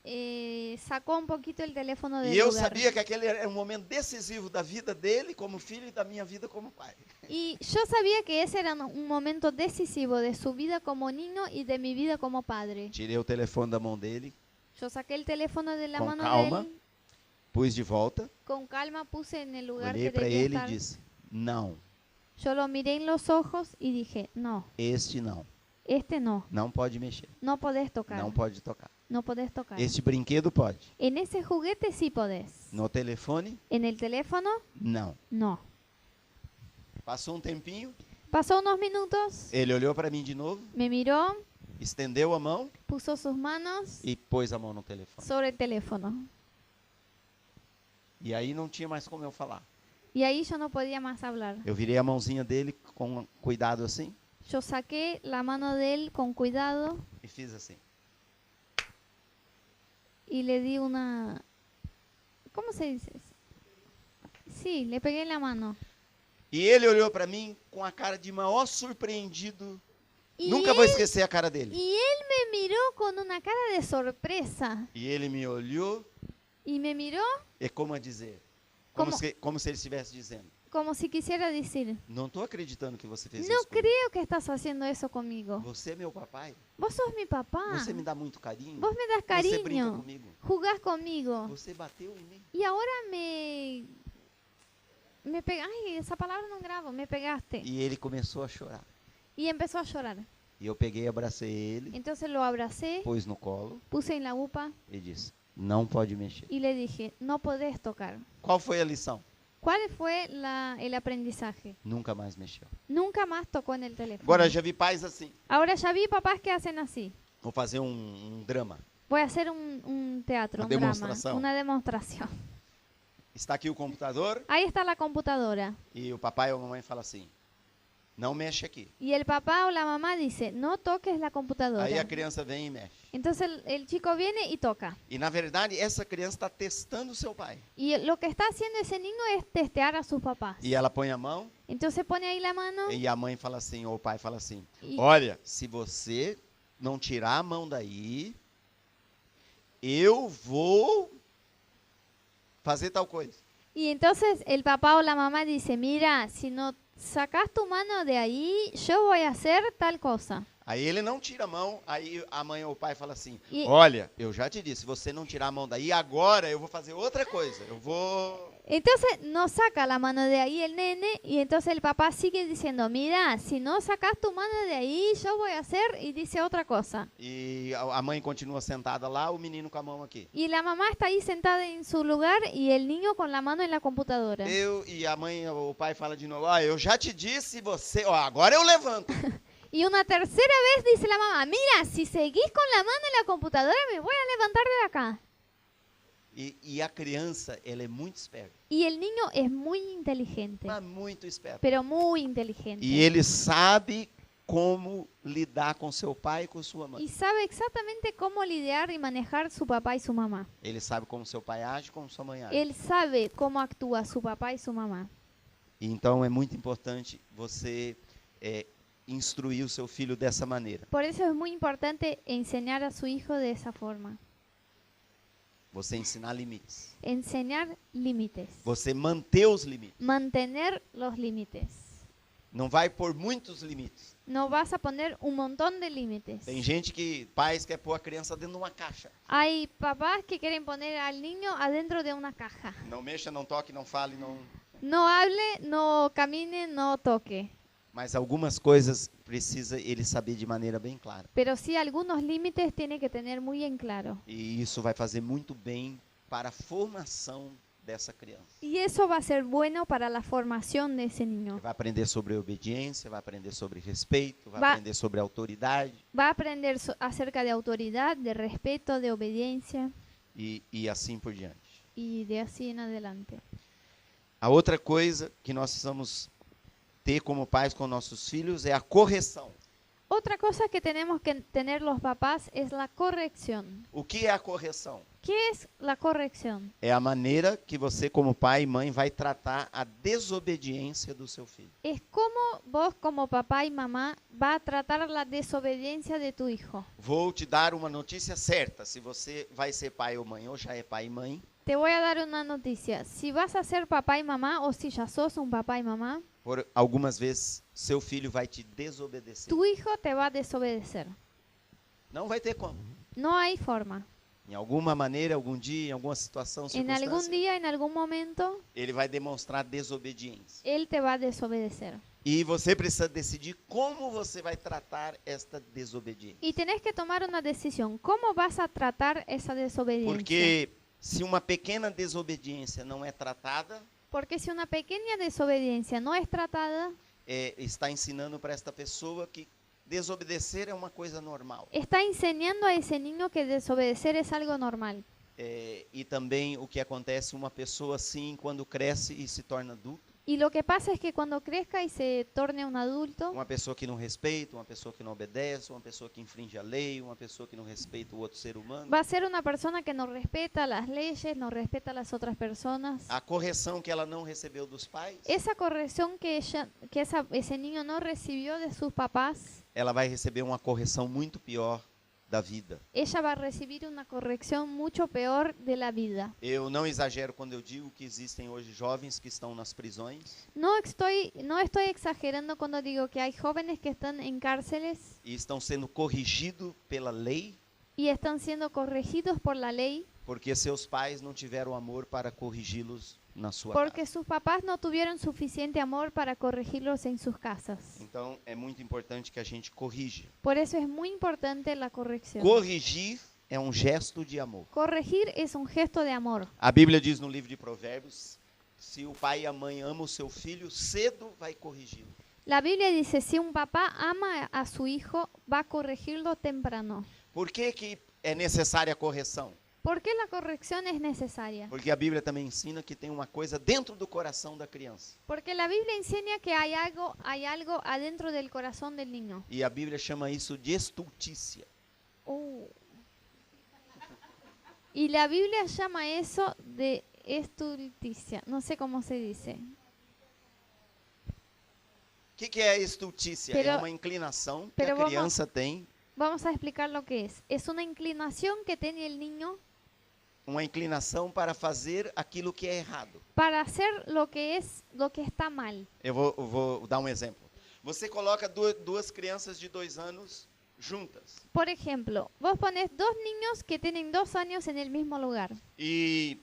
B: sacó un poquito el teléfono del
C: E eu
B: lugar.
C: sabia que aquele era um momento decisivo da vida dele como filho e da minha vida como pai.
B: Y yo sabía que ese era un momento decisivo de su vida como niño y de mi vida como padre.
C: Tirei o telefone da mão dele,
B: Yo saqué el teléfono de la
C: Con
B: mano
C: calma,
B: de él,
C: pus de volta,
B: con calma puse en el lugar
C: olhei
B: que
C: para
B: debía
C: ele e
B: estar.
C: disse: não,
B: Yo lo miré en los ojos y dije, no,
C: este não,
B: este no,
C: não pode mexer,
B: no podés tocar,
C: não pode tocar.
B: no podés tocar.
C: Este brinquedo pode.
B: En ese juguete sí podés.
C: No telefone,
B: En el teléfono,
C: não.
B: no.
C: Passou um tempinho,
B: Pasó unos minutos,
C: ele olhou para mim de novo,
B: me miró,
C: estendeu a mão
B: puso sus manos
C: e pôs a mão no telefone.
B: sobre el teléfono.
C: E aí não tinha mais como eu falar.
B: Y ahí yo no podía más hablar.
C: Eu virei a mãozinha dele com cuidado assim
B: Yo saqué la mano de él con cuidado
C: e fiz assim.
B: y le di una... ¿Cómo se dice eso? Sí, le pegué en la mano.
C: E ele olhou para mim com a cara de maior surpreendido.
B: Y
C: Nunca vou esquecer a cara dele.
B: Y él me miró con una cara de sorpresa.
C: E ele me olhou
B: Y me miró
C: e como a dizer,
B: Como-
C: como se ele estivesse dizendo:
B: como si quisiera decir,
C: não estou acreditando que você fez
B: no
C: isso comigo.
B: creo que estás haciendo eso conmigo.
C: Você é meu papai.
B: Vos sos mi papá.
C: Você me dá muito carinho.
B: Vos me das
C: Você brinca
B: cariño.
C: comigo.
B: Jugás conmigo.
C: Você bateu em mim.
B: Y ahora me pegaste. Ay, esa palabra no grabo. Me pegaste.
C: E ele começou a chorar.
B: Y empezó a llorar.
C: E eu peguei, abracei ele,
B: Entonces lo abracé,
C: pus no colo
B: puse en la UPA
C: e disse: não pode mexer.
B: y le dije, no podés tocar.
C: Qual foi a lição?
B: ¿Cuál fue el aprendizaje?
C: Nunca mais mexeu.
B: Nunca más tocó en el teléfono.
C: Agora já vi pais assim.
B: Ahora ya vi papás que hacen así.
C: Vou fazer um drama.
B: Voy a hacer un teatro,
C: Una
B: un drama,
C: demostración.
B: una demostración.
C: Está aqui o computador
B: Ahí está la computadora.
C: e o papai ou a mamãe fala assim: não mexe aqui.
B: Y el papá o la mamá dice, no toques la computadora.
C: Aí a criança vem e mexe.
B: Entonces el chico viene y toca.
C: E na verdade essa criança está testando o seu pai.
B: Y lo que está haciendo ese niño es testear a sus papás.
C: E ela põe a mão
B: Entonces pone ahí la mano
C: e a mãe fala assim, ou o pai fala assim:
B: y,
C: olha, se você não tirar a mão daí, eu vou fazer tal coisa.
B: y entonces el papá o la mamá dice, mira, si no sacas tu mano de ahí, yo voy a hacer tal cosa.
C: Aí ele não tira a mão, aí a mãe ou o pai fala assim:
B: E-
C: olha, eu já te disse, se você não tirar a mão daí, agora eu vou fazer outra coisa. Eu vou...
B: Entonces no saca la mano de ahí el nene y entonces el papá sigue diciendo, mira, si no sacas tu mano de ahí, yo voy a hacer y dice otra cosa.
C: E a mãe continua sentada lá, o menino com a mão aqui.
B: Y la mamá está ahí sentada en su lugar y el niño con la mano en la computadora.
C: E a mãe ou o pai fala de novo: ó, eu já te disse, você... Ó, agora eu levanto.
B: Y una tercera vez dice la mamá, mira, si seguís con la mano en la computadora me voy a levantar de acá.
C: E a criança, ela é muito esperta.
B: Y el niño es muy inteligente,
C: Mas muito esperta.
B: pero muy inteligente.
C: E ele sabe como lidar com seu pai e com sua mãe.
B: Y sabe exactamente cómo lidiar y manejar su papá y su mamá.
C: Ele sabe como seu pai age, como sua mãe age.
B: Él sabe cómo actúa su papá y su mamá.
C: E então é muito importante você instruir o seu filho dessa maneira.
B: Por eso es muy importante enseñar a su hijo de esa forma.
C: Você ensinar limites.
B: enseñar límites,
C: Você manter os limites.
B: mantener los límites.
C: Não vai por muitos limites.
B: No vas a poner un montón de límites.
C: Tem gente pais quer pôr a criança dentro de uma caixa.
B: Hay papás que quieren poner al niño adentro de una caja.
C: Não mexa, não toque, não fale, não.
B: No hable, no camine, no toque.
C: Mas algumas coisas precisa ele saber de maneira bem clara.
B: Pero sí, algunos límites tiene que tener muy en claro.
C: E isso vai fazer muito bem para a formação dessa criança.
B: Y eso va a ser bueno para la formación de ese niño.
C: Vai aprender sobre obediência, vai aprender sobre respeito, vai
B: Va-
C: aprender sobre autoridade
B: Va a aprender acerca de autoridad, de respeto, de obediencia
C: e assim por diante.
B: y de así en adelante.
C: A outra coisa que nós precisamos ter como pais com nossos filhos é a correção.
B: Otra cosa que tenemos que tener los papás es la corrección.
C: O que é a correção?
B: ¿Qué es la corrección?
C: É a maneira que você, como pai e mãe, vai tratar a desobediência do seu filho.
B: Es como vos como papá y mamá va a tratar la desobediencia de tu hijo.
C: Vou te dar uma notícia certa. Se você vai ser pai ou mãe, ou já é pai e mãe,
B: Te voy a dar una noticia. Si vas a ser papá y mamá o si ya sos un papá y mamá,
C: por algumas vezes seu filho vai te desobedecer.
B: tu hijo te va a desobedecer.
C: Não vai ter como.
B: No hay forma.
C: Em alguma maneira, algum dia, em alguma situação,
B: En algún
C: circunstância,
B: día, en algún momento,
C: ele vai demonstrar desobediência.
B: él te va a desobedecer.
C: E você precisa decidir como você vai tratar esta desobediência.
B: Y tenés que tomar una decisión. ¿Cómo vas a tratar esa desobediencia?
C: Porque se uma pequena desobediência não é tratada,
B: Porque si una pequeña desobediencia no es tratada,
C: está ensinando para esta pessoa que desobedecer é uma coisa normal.
B: está enseñando a ese niño que desobedecer es algo normal.
C: E também o que acontece, uma pessoa assim, quando cresce e se torna adulto,
B: Y lo que pasa es que cuando crezca y se torne un adulto,
C: uma pessoa que não respeita, uma pessoa que não obedece, uma pessoa que infringe a lei, uma pessoa que não respeita o outro ser humano,
B: va a ser una persona que no respeta las leyes, no respeta a las otras personas.
C: a correção que ela não recebeu dos pais,
B: Esa corrección que ese niño no recibió de sus papás,
C: ela vai receber uma correção muito pior da vida.
B: ella va a recibir una corrección mucho peor de la vida.
C: Eu não exagero quando eu digo que existem hoje jovens que estão nas prisões
B: No estoy exagerando cuando digo que hay jóvenes que están en cárceles
C: e estão sendo corrigidos pela lei
B: y están siendo corregidos por la ley
C: porque seus pais não tiveram amor para corrigi-los na sua
B: porque
C: casa.
B: sus papás no tuvieron suficiente amor para corregirlos en sus casas.
C: Então é muito importante que a gente corrija.
B: Por eso es muy importante la corrección.
C: Corrigir é um gesto de amor.
B: Corregir es un gesto de amor.
C: A Bíblia diz no livro de Provérbios, se o pai e a mãe amam o seu filho, cedo vai corrigi-lo.
B: La Biblia dice, si un papá ama a su hijo, va a corregirlo temprano.
C: Por que é necessária a correção?
B: ¿Por qué la corrección es necesaria?
C: Porque a Bíblia também ensina que tem uma coisa dentro do coração da criança.
B: Porque la Biblia enseña que hay algo adentro del corazón del niño.
C: E a Bíblia chama isso de estultícia.
B: Y la Biblia llama eso de estulticia. No sé cómo se dice.
C: O que é a estultícia? É uma inclinação que a criança tem.
B: Vamos a explicar lo que es. Es una inclinación que tiene el niño
C: Uma inclinação para fazer aquilo que é errado.
B: para hacer lo que está mal.
C: Eu vou dar um exemplo. Você coloca duas crianças de 2 anos juntas.
B: Por ejemplo, vos pones dos niños que tienen 2 años en el mismo lugar
C: E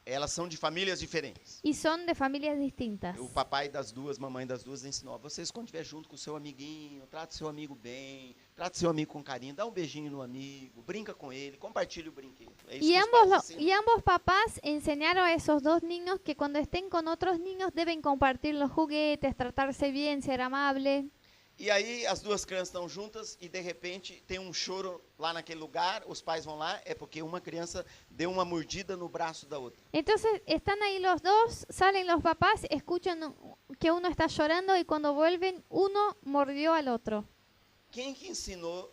C: elas são de famílias diferentes.
B: y son de familias distintas.
C: O papai das duas, mamãe das duas ensinou. Vocês, quando estiver junto com o seu amiguinho, trate seu amigo bem, trate seu amigo com carinho, dá um beijinho no amigo, brinca com ele, compartilhe o brinquedo. É isso
B: Y
C: que os pais
B: ambos,
C: ensinam.
B: y ambos papás enseñaron a esos dos niños que cuando estén con otros niños deben compartir los juguetes, tratarse bien, ser amable.
C: E aí as duas crianças estão juntas e de repente tem um choro lá naquele lugar, os pais vão lá, é porque uma criança deu uma mordida no braço da outra.
B: Entonces están ahí los dos, salen los papás, escuchan que uno está llorando y cuando vuelven uno mordió al otro.
C: Quem que ensinou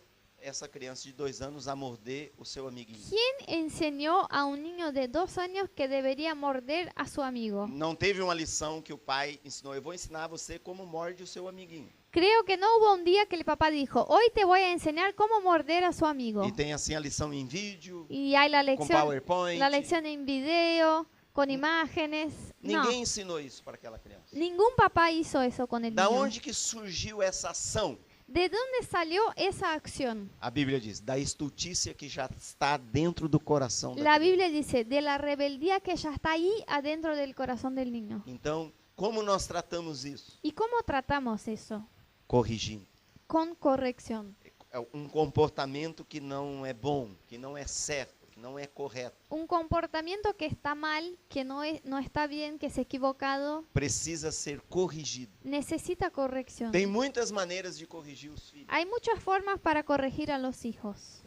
C: essa criança de 2 anos a morder o seu amiguinho?
B: ¿Quién enseñó a un niño de 2 años que debería morder a su amigo?
C: Não teve uma lição que o pai ensinou. Eu vou ensinar você como morde o seu amiguinho.
B: Creo que no hubo un día que el papá dijo, hoy te voy a enseñar cómo morder a su amigo.
C: E tem assim a lição em vídeo,
B: Y hay la
C: com PowerPoint.
B: lección en video, con imágenes. No,
C: Ninguém ensinou isso para aquela criança.
B: ningún papá hizo eso con el
C: Da
B: niño.
C: onde que surgiu essa ação?
B: ¿De dónde salió esa acción?
C: A Bíblia diz, da estultícia que já está dentro do coração da
B: La
C: criança.
B: Biblia dice, de la rebeldía que ya está ahí adentro del corazón del niño.
C: Então, como nós tratamos isso?
B: ¿Y cómo tratamos eso?
C: Corrigindo.
B: Con corrección.
C: É um comportamento que não é bom, que não é certo, que não é correto.
B: Un comportamiento que está mal, que no está bien, que es equivocado,
C: Precisa ser corrigido.
B: necesita corrección.
C: Tem muitas maneiras de corrigir os filhos.
B: Hay muchas formas para corregir a los hijos.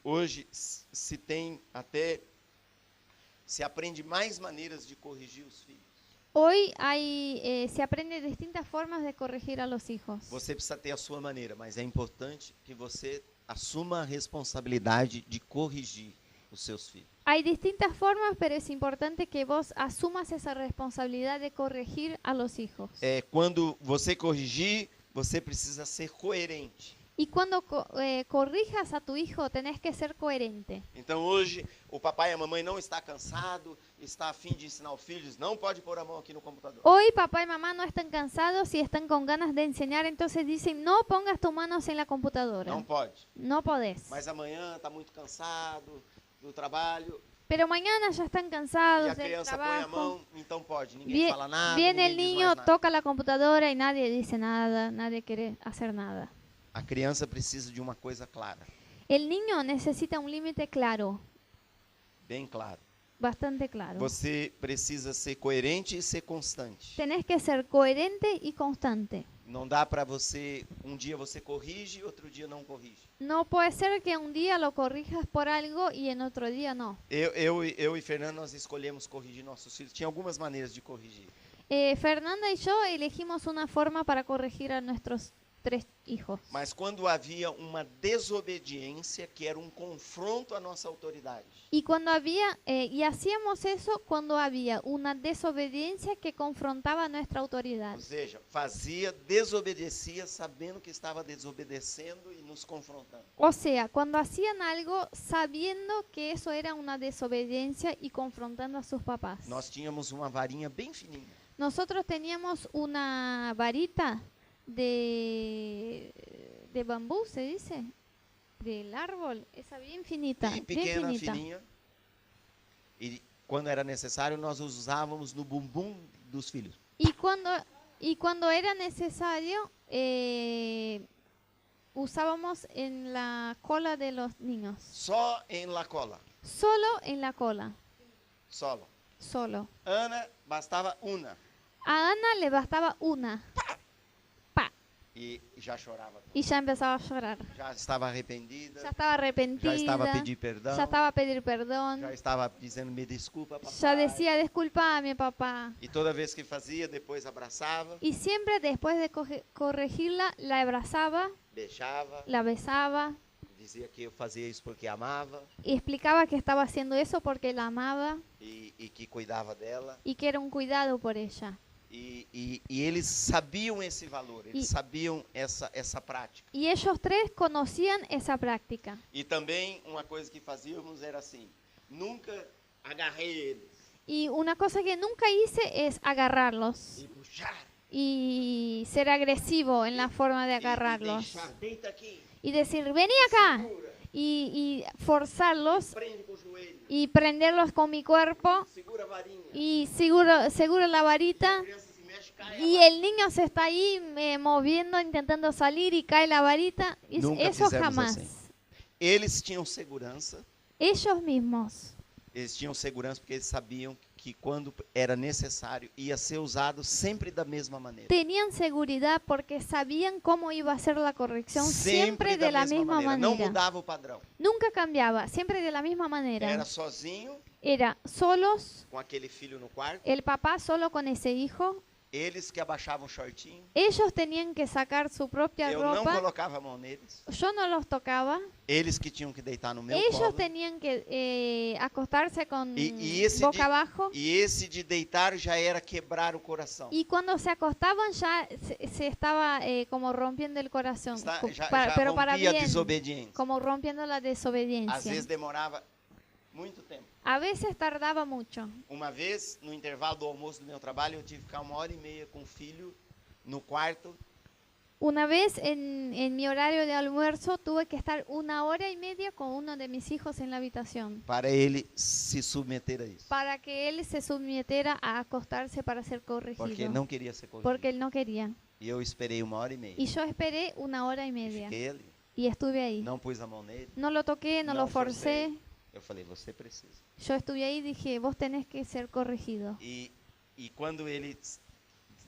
C: Hoje se tem até, se aprende mais maneiras de corrigir os filhos.
B: Hoy se aprende distintas formas de corregir a los hijos.
C: Você precisa ter a sua maneira, mas é importante que você assuma a responsabilidade de corrigir os seus filhos.
B: Hay distintas formas, pero es importante que vos asumas esa responsabilidad de corregir a los hijos.
C: Quando você corrigir, você precisa ser coerente.
B: Y cuando corrijas a tu hijo, tenés que ser coherente.
C: Então hoje o papai e a mamãe não está cansado, está a fim de ensinar os filhos, não pode pôr a mão aqui no computador.
B: Hoy papá y mamá no están cansados y están con ganas de enseñar, entonces dicen, no pongas tus manos en la computadora.
C: Não pode.
B: No podés.
C: Mas amanhã está muito cansado do trabalho
B: Pero mañana ya están
C: e
B: cansados
C: a
B: del
C: criança põe a
B: trabajo.
C: mão, então pode. Ninguém fala nada,
B: Viene
C: ninguém
B: el
C: diz
B: niño,
C: mais nada.
B: toca la computadora y nadie dice nada, nadie quiere hacer nada.
C: A criança precisa de uma coisa clara,
B: El niño necesita un límite claro,
C: bem claro.
B: bastante claro.
C: Você precisa ser coerente e ser constante.
B: Tenés que ser coherente y constante.
C: Não dá para você, um dia você corrige, outro dia não corrige.
B: No puede ser que un día lo corrijas por algo y en otro día no.
C: Eu e Fernando, nós escolhemos corrigir nossos filhos. Tinha algumas maneiras de corrigir.
B: Fernanda y yo elegimos una forma para corregir a nuestros 3 hijos.
C: Mas quando havia uma desobediência, que era um confronto à nossa autoridade.
B: Y cuando había, y hacíamos eso cuando había una desobediencia que confrontaba nuestra autoridad.
C: Ou seja, fazia, desobedecia, sabendo que estava desobedecendo e nos confrontando.
B: O sea, cuando hacían algo sabiendo que eso era una desobediencia y confrontando a sus papás.
C: Nós tínhamos uma varinha bem fininha.
B: Nosotros teníamos una varita de bambú, se dice, del árbol, esa bien finita,
C: Bem
B: bien
C: pequena,
B: finita.
C: fininha. E quando era necessário, nós usávamos no bumbum dos filhos.
B: Y cuando era necesario, usábamos en la cola de los niños.
C: Só em la cola.
B: Solo en la cola,
C: Solo.
B: solo.
C: Ana, bastava uma.
B: A Ana le bastaba una, pa,
C: E já chorava.
B: y ya empezaba a llorar.
C: Já estava arrependida.
B: Ya estaba arrepentida,
C: Já estava a pedir perdão.
B: ya estaba a pedir perdón,
C: Já estava dizendo, me desculpa, papai.
B: ya decía, disculpame papá.
C: E toda vez que fazia, depois abraçava,
B: Y siempre después de corregirla, la abrazaba,
C: beijava,
B: la besaba
C: dizia que eu fazia isso porque amava
B: y explicaba que estaba haciendo eso porque la amaba
C: e que cuidava dela.
B: y que era un cuidado por ella.
C: E eles sabiam esse valor, eles sabiam essa prática.
B: Y ellos 3 conocían esa práctica.
C: E também uma coisa que fazíamos era assim, nunca agarrei eles
B: Y una cosa que nunca hice es agarrarlos
C: e puxar.
B: y ser agresivo en la forma de
C: E
B: agarrarlos
C: deixar, deita aqui,
B: y decir, vení acá,
C: segura,
B: y forzarlos
C: prende com o joelho,
B: y prenderlos con mi cuerpo
C: segura a varinha.
B: y seguro la varita.
C: A criança se mexe, cai.
B: Y el niño se está ahí moviendo, intentando salir y cae la varita.
C: Nunca
B: Eso
C: fizemos
B: jamás.
C: assim. Eles tinham segurança.
B: Ellos mismos
C: Eles tinham segurança porque eles sabiam que quando era necessário ia ser usado sempre da mesma maneira.
B: tenían seguridad porque sabían cómo iba a ser la corrección siempre de la misma
C: Não
B: manera.
C: mudava o padrão.
B: Nunca cambiaba, siempre de la misma manera.
C: Era sozinho,
B: Era solos,
C: com aquele filho no quarto,
B: el papá solo con ese hijo,
C: Eles que abaixavam o shortinho.
B: Ellos tenían que sacar su propia
C: Eu não
B: ropa.
C: colocava a mão neles.
B: Yo no los tocaba.
C: Eles que tinham que deitar no meu
B: Ellos
C: colo.
B: tenían que acostarse con
C: E esse
B: boca abajo.
C: E esse de deitar já era quebrar o coração.
B: Y cuando se acostaban ya se estaba como rompiendo el corazón.
C: Já
B: Pero para
C: rompia a
B: bien,
C: desobediência.
B: como rompiendo la
C: Às
B: desobediencia.
C: vezes demorava muito tempo.
B: A veces tardaba mucho.
C: Uma vez, no intervalo do almoço do meu trabalho, eu tive que ficar 1h30 com o filho no quarto.
B: Una vez en mi horario de almuerzo tuve que estar 1 hora y media con uno de mis hijos en la habitación
C: Para ele se submeter a isso.
B: para que él se sometiera a acostarse para ser
C: Porque
B: corregido.
C: não queria ser corrigido.
B: Porque él no quería.
C: E eu esperei 1h30.
B: Y yo esperé 1 hora y media
C: Fiquei ali.
B: y estuve ahí.
C: Não pus a mão nele.
B: No lo toqué, no lo forcé.
C: Eu falei, você precisa.
B: Yo estuve ahí y dije, vos tenés que ser corregido.
C: E quando ele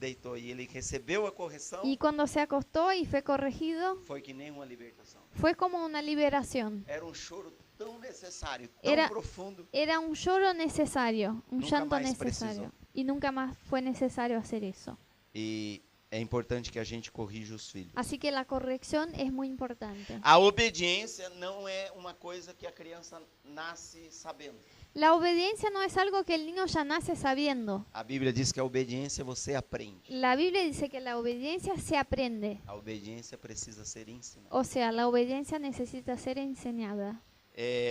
C: deitou e ele recebeu a correção,
B: Y cuando se acostó y fue corregido,
C: foi que nem uma libertação.
B: fue como una liberación.
C: Era um choro tão necessário, tão
B: Era-
C: profundo.
B: Era un lloro necesario, un
C: Nunca
B: llanto
C: más
B: necesario.
C: precisó.
B: Y nunca más fue necesario hacer eso.
C: E é importante que a gente corrija os filhos.
B: Así que la corrección es muy importante.
C: A obediência não é uma coisa que a criança nasce sabendo.
B: La obediencia no es algo que el niño ya nace sabiendo.
C: A Bíblia diz que a obediência você aprende.
B: La Biblia dice que la obediencia se aprende.
C: A obediência precisa ser ensinada.
B: O sea, la obediencia necesita ser enseñada.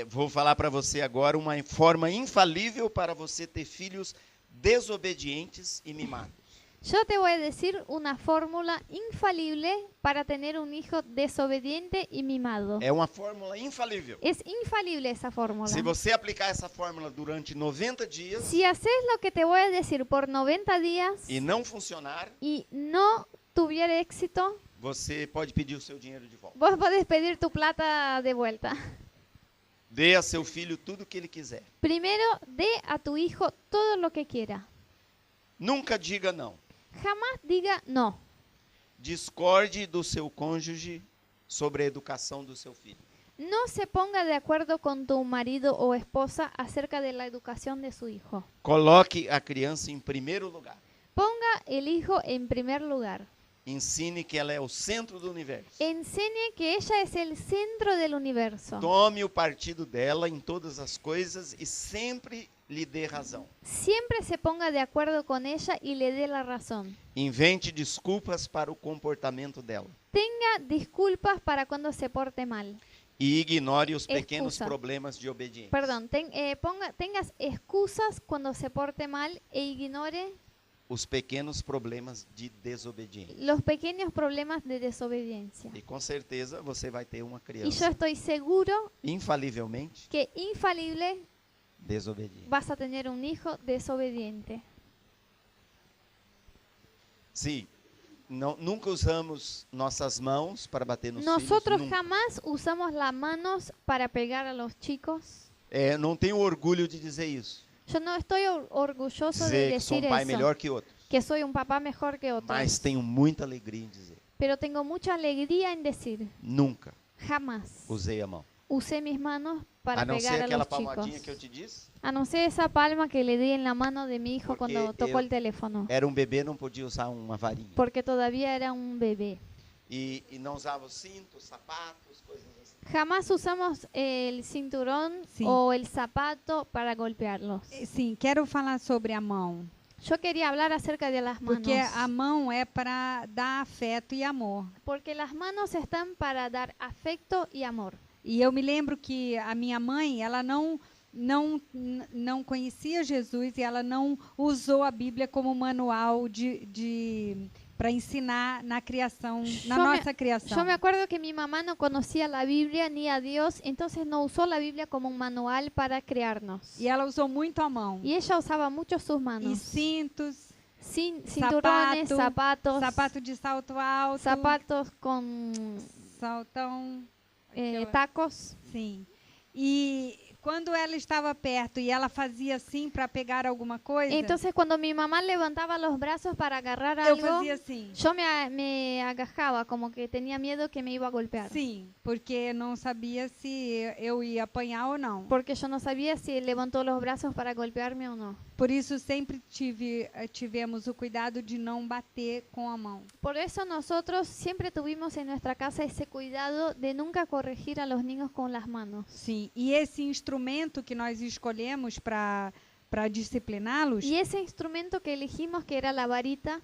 C: Vou falar para você agora uma forma infalível para você ter filhos desobedientes e mimados.
B: Yo te voy a decir una fórmula infalible para tener un hijo desobediente y mimado.
C: É uma fórmula infalível.
B: Es infalible esa fórmula.
C: Se você aplicar essa fórmula durante 90 dias
B: Si haces lo que te voy a decir por 90 días
C: e não funcionar,
B: y no tuviera éxito,
C: você pode pedir o seu dinheiro de volta.
B: vos podés pedir tu plata de vuelta.
C: Dê a seu filho tudo o que ele quiser.
B: Primero, dé a tu hijo todo lo que quiera.
C: Nunca diga não.
B: Jamás diga no.
C: Discorde do seu cônjuge sobre a educação do seu filho.
B: No se ponga de acuerdo con tu marido o esposa acerca de la educación de su hijo.
C: Coloque a criança em primeiro lugar.
B: Ponga el hijo en primer lugar.
C: Ensine que ela é o centro do universo.
B: Enseñe que ella es el centro del universo.
C: Tome o partido dela em todas as coisas e sempre lhe dê razão.
B: Siempre se ponga de acuerdo con ella y le dé la razón.
C: Invente desculpas para o comportamento dela.
B: Tenga disculpas para cuando se porte mal.
C: E ignore os pequenos
B: Excusa.
C: problemas de obediência.
B: Perdón, tengas excusas cuando se porte mal e ignore
C: Os pequenos problemas de desobediência.
B: los pequeños problemas de desobediencia.
C: E com certeza você vai ter uma
B: Y yo
C: criança
B: estoy seguro
C: infalivelmente
B: que infalible
C: desobediente.
B: vas a tener un hijo desobediente.
C: Sim, nunca usamos nossas mãos para bater nos
B: Nosotros
C: filhos. Nunca.
B: jamás usamos las manos para pegar a los chicos.
C: Não tenho orgulho de dizer isso.
B: Yo no estoy orgulloso
C: Dizer
B: de
C: que sou
B: decir
C: pai
B: eso,
C: melhor que outros.
B: que soy un papá mejor que otros.
C: Mas tenho muita alegria em dizer.
B: Pero tengo mucha alegría en decir,
C: Nunca
B: jamás
C: usei a mão.
B: usé mis manos para
C: A não
B: pegar
C: ser
B: a
C: aquela
B: los
C: palmadinha
B: chicos.
C: que eu te disse.
B: A no ser esa palma que le di en la mano de mi hijo
C: Porque
B: cuando tocó
C: eu-
B: el teléfono.
C: Era um bebê, não podia usar uma varinha.
B: Porque todavía era un bebé.
C: E não usava o cinto, sapatos, coisas assim.
B: Jamás usamos el cinturón
A: Sí.
B: o el zapato para golpearlos.
A: Sim, quero falar sobre a mão.
B: Yo quería hablar acerca de las manos.
A: Porque a mão é para dar afeto e amor.
B: Porque las manos están para dar afecto y amor.
A: E eu me lembro que a minha mãe, ela não conhecia Jesus e ela não usou a Bíblia como manual para ensinar na criação, na nossa criação.
B: Yo me acuerdo que mi mamá no conocía la Biblia ni a Dios, entonces no usó la Biblia como un manual para criarnos.
A: E ela usou muito a mão.
B: Y ella usaba mucho sus
A: E
B: manos.
A: cintos,
B: Cinturones, zapatos,
A: sapato de salto alto,
B: zapatos con
A: saltão,
B: tacos.
A: sim. E quando ela estava perto e ela fazia assim para pegar alguma coisa,
B: Entonces cuando mi mamá levantaba los brazos para agarrar
A: eu
B: algo,
A: fazia assim.
B: yo me agajaba, como que tenía miedo que me iba a golpear.
A: Sim, porque não sabia se eu ia apanhar ou não.
B: Porque yo no sabía si levantó los brazos para golpearme o no.
A: Por isso sempre tivemos o cuidado de não bater com a mão.
B: Por eso nosotros siempre tuvimos en nuestra casa ese cuidado de nunca corregir a los niños con las manos.
A: Sim, e esse instrumento que nós escolhemos para discipliná-los
B: Y ese instrumento que elegimos, que era la varita,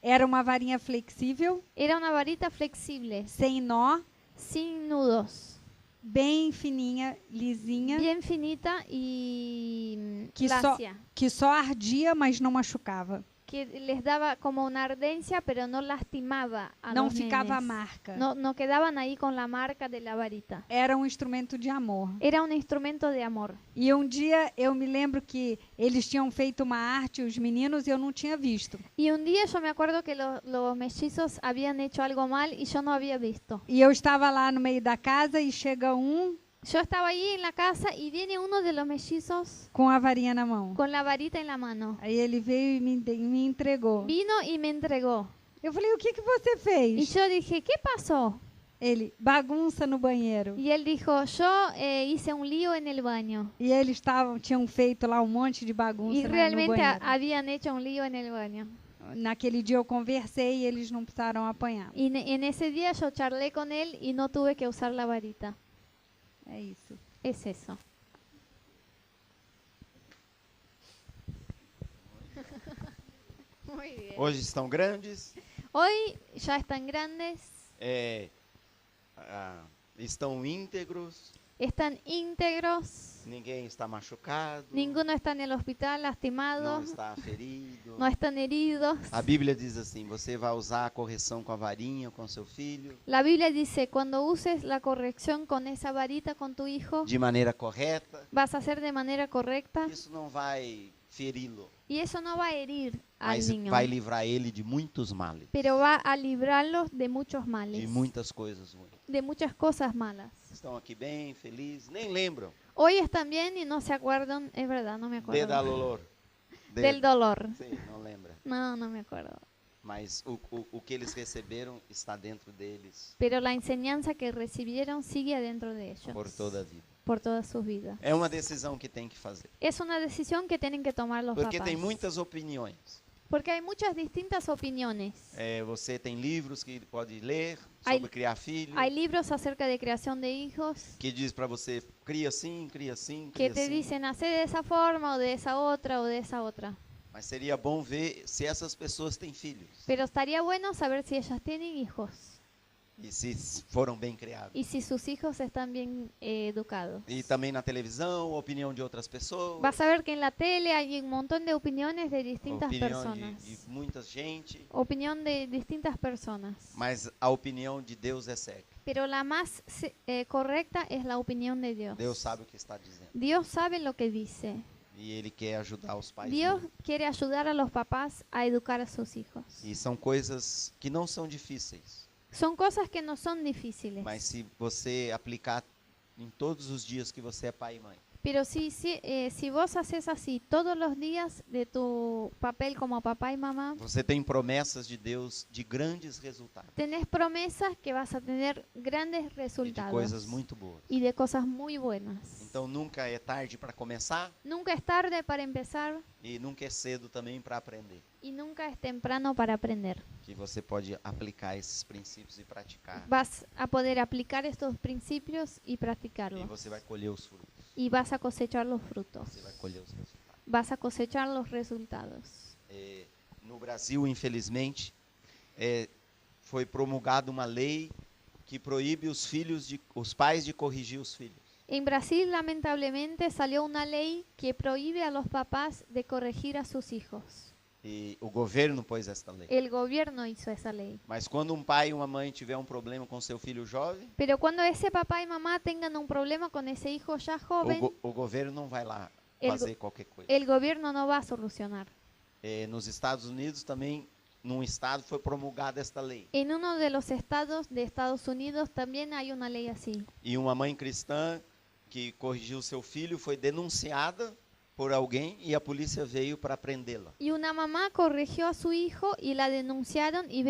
A: era uma varinha flexível,
B: era una varita flexible,
A: sem nó,
B: sin nudos,
A: bem fininha, lisinha,
B: bien finita y
A: Que
B: lacia,
A: que só ardia, mas não machucava.
B: que les daba como una ardencia, pero no lastimaba a
A: Não
B: los
A: ficava a
B: nenes.
A: marca.
B: No quedaban ahí con la marca de la varita.
A: Era um instrumento de amor.
B: Era un instrumento de amor.
A: E um dia eu me lembro que eles tinham feito uma arte, os meninos, e eu não tinha visto.
B: Y un día yo me acuerdo que los mellizos habían hecho algo mal y yo no había visto.
A: E eu estava lá no meio da casa e chega
B: Yo estaba ahí en la casa y viene uno de los mellizos
A: com a varinha na mão.
B: con la varita en la mano.
A: Aí ele veio e me entregou.
B: Vino y me entregó.
A: Eu falei, o que você
B: Y
A: fez?
B: yo dije, ¿qué pasó?
A: Ele, bagunça no banheiro.
B: Y él dijo, yo hice un lío en el baño.
A: E eles tinham feito lá um monte de bagunça
B: Y
A: no
B: realmente
A: banheiro.
B: habían hecho un lío en el baño.
A: Naquele dia eu conversei e eles não precisaram apanhar.
B: Y en ese día yo charlé con él y no tuve que usar la varita.
A: É isso.
B: Es eso. Muy bien.
C: Hoje estão grandes,
B: Hoy ya están grandes,
C: estão íntegros,
B: están íntegros,
C: ninguém está machucado,
B: ninguno está en el hospital lastimado,
C: não está ferido.
B: no están heridos.
C: A Bíblia diz assim: você vai usar a correção com a varinha, com seu filho,
B: La Biblia dice, cuando uses la corrección con esa varita con tu hijo,
C: de maneira correta.
B: vas a hacer de manera correcta
C: Isso não vai feri-lo,
B: y eso no va a herir al
C: mas
B: niño,
C: vai livrar ele de muitos males,
B: pero va a librarlos de muchos
C: de
B: males,
C: muitas coisas ruins.
B: de muchas cosas malas.
C: Estão aqui bem, felizes, nem lembram
B: Hoy están bien y no se acuerdan, es verdad, no me
C: de
B: acuerdo.
C: dar dolor.
B: Del dolor.
C: Sim, não lembra.
B: No me acuerdo.
C: Mas o que eles receberam está dentro deles
B: Pero la enseñanza que recibieron sigue adentro de ellos,
C: por toda a vida.
B: por todas sus vidas.
C: É uma decisão que tem que fazer.
B: Es una decisión que tienen que tomar los
C: Porque
B: papás.
C: tem muitas opiniões.
B: Porque hay muchas distintas opiniones.
C: Você tem livros que pode ler
B: Hay-
C: sobre criar filhos,
B: Hay libros acerca de creación de hijos
C: que diz para você cria assim, cria assim,
B: que
C: cria
B: te
C: assim.
B: dicen hacer de esa forma o de esa otra o de esa otra.
C: Mas seria bom ver se essas pessoas têm filhos
B: Pero estaría bueno saber si ellas tienen hijos
C: e se foram bem criados.
B: y si sus hijos están bien educados.
C: E também na televisão, opinião de outras pessoas,
B: Vas a ver que en la tele hay un montón de opiniones de distintas
C: opinião
B: personas.
C: de muita gente,
B: Opinión de distintas personas.
C: mas a opinião de Deus é certa.
B: Pero la más correcta es la opinión de Dios.
C: Deus sabe o que está dizendo
B: Dios sabe lo que dice.
C: e Ele quer ajudar os pais.
B: Dios
C: dele.
B: quiere ayudar a los papás a educar a sus hijos.
C: E são coisas que não são difíceis,
B: Son cosas que no son difíciles.
C: mas se você aplicar em todos os dias que você é pai e mãe,
B: Pero si vos haces así todos los días de tu papel como papá y mamá,
C: você tem promessas de Deus de grandes resultados
B: tenés promesas que vas a tener grandes
C: e de
B: resultados
C: coisas muito boas.
B: y de cosas muy buenas.
C: Então nunca é tarde para começar
B: Nunca es tarde para empezar
C: e nunca é cedo também para aprender.
B: y nunca es temprano para aprender.
C: Que você pode aplicar esses princípios e praticar.
B: Vas a poder aplicar estos principios y
C: E
B: practicarlos.
C: você vai colher os frutos.
B: Y vas a cosechar los frutos.
C: Você vai colher os resultados.
B: Vas a cosechar los resultados.
C: No Brasil, infelizmente, foi promulgada uma lei que proíbe os pais de corrigir os filhos.
B: En Brasil, lamentablemente, salió una ley que prohíbe a los papás de corregir a sus hijos.
C: E o governo pôs esta lei.
B: El gobierno hizo esa ley.
C: Mas quando um pai e uma mãe tiver um problema com seu filho jovem,
B: Pero cuando ese papá y mamá tengan un problema con ese hijo ya joven,
C: o governo não vai lá
B: El
C: fazer qualquer coisa.
B: el gobierno no va a solucionar.
C: Nos Estados Unidos também, num estado, foi promulgada esta lei.
B: En uno de los estados de Estados Unidos también hay una ley así.
C: E uma mãe cristã que corrigiu seu filho foi denunciada por alguém e a polícia veio para prendê-la.
B: Y una mamá corrigió a su hijo y la denunciaron y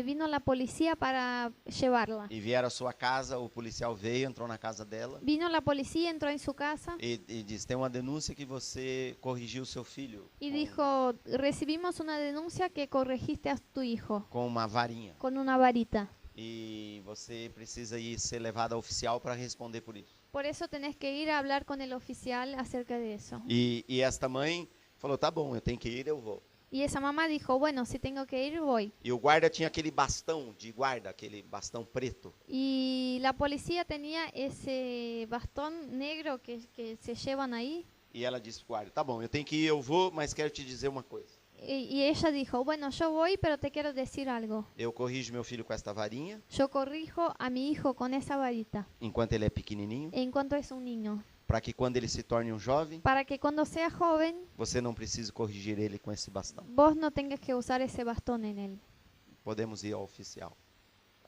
B: vino la policía para llevarla.
C: E vieram à sua casa, o policial veio, entrou na casa dela
B: Vino la policía, entró en su casa
C: e disse, tem uma denúncia que você corrigiu o seu filho
B: y dijo, recibimos una denuncia que corregiste a tu hijo
C: com uma varinha.
B: con una varita.
C: E você precisa ir ser levado a oficial para responder por isso.
B: Por eso tenés que ir a hablar con el oficial acerca de eso.
C: E esta mãe falou, tá bom, eu tenho que ir, eu vou.
B: Y esa mamá dijo, bueno, si tengo que ir, voy.
C: E o guarda tinha aquele bastão de guarda, aquele bastão preto.
B: Y la policía tenía ese bastón negro que se llevan ahí.
C: E ela disse pro guarda, tá bom, eu tenho que ir, eu vou, mas quero te dizer uma coisa.
B: Y ella dijo, bueno, yo voy, pero te quiero decir algo.
C: Eu corrijo meu filho com esta varinha,
B: Yo corrijo a mi hijo con esa varita,
C: enquanto ele é pequenininho,
B: en cuanto es un niño,
C: para que quando ele se torne um jovem,
B: para que cuando sea joven,
C: você não precise corrigir ele com esse bastão.
B: vos no tengas que usar ese bastón en él.
C: Podemos ir ao oficial.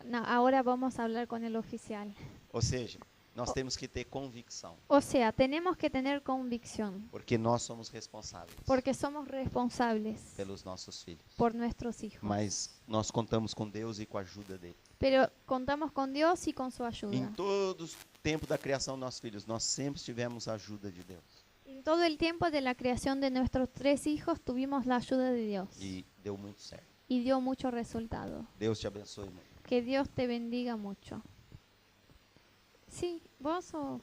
B: No, ahora vamos a hablar con el oficial.
C: Ou seja, nós temos que ter convicção,
B: O sea, tenemos que tener convicción,
C: porque nós somos responsáveis
B: porque somos responsables
C: pelos nossos filhos.
B: por nuestros hijos.
C: Mas nós contamos com Deus e com a ajuda dele.
B: Pero contamos con Dios y con su
C: Em
B: ayuda.
C: todo o tempo da criação dos nossos filhos, nós sempre tivemos a ajuda de Deus.
B: En todo el tiempo de la creación de nuestros 3 hijos tuvimos la ayuda de Dios
C: E deu muito certo.
B: y dio mucho resultado.
C: Deus te abençoe muito.
B: Que Dios te bendiga mucho. Sí, vos o...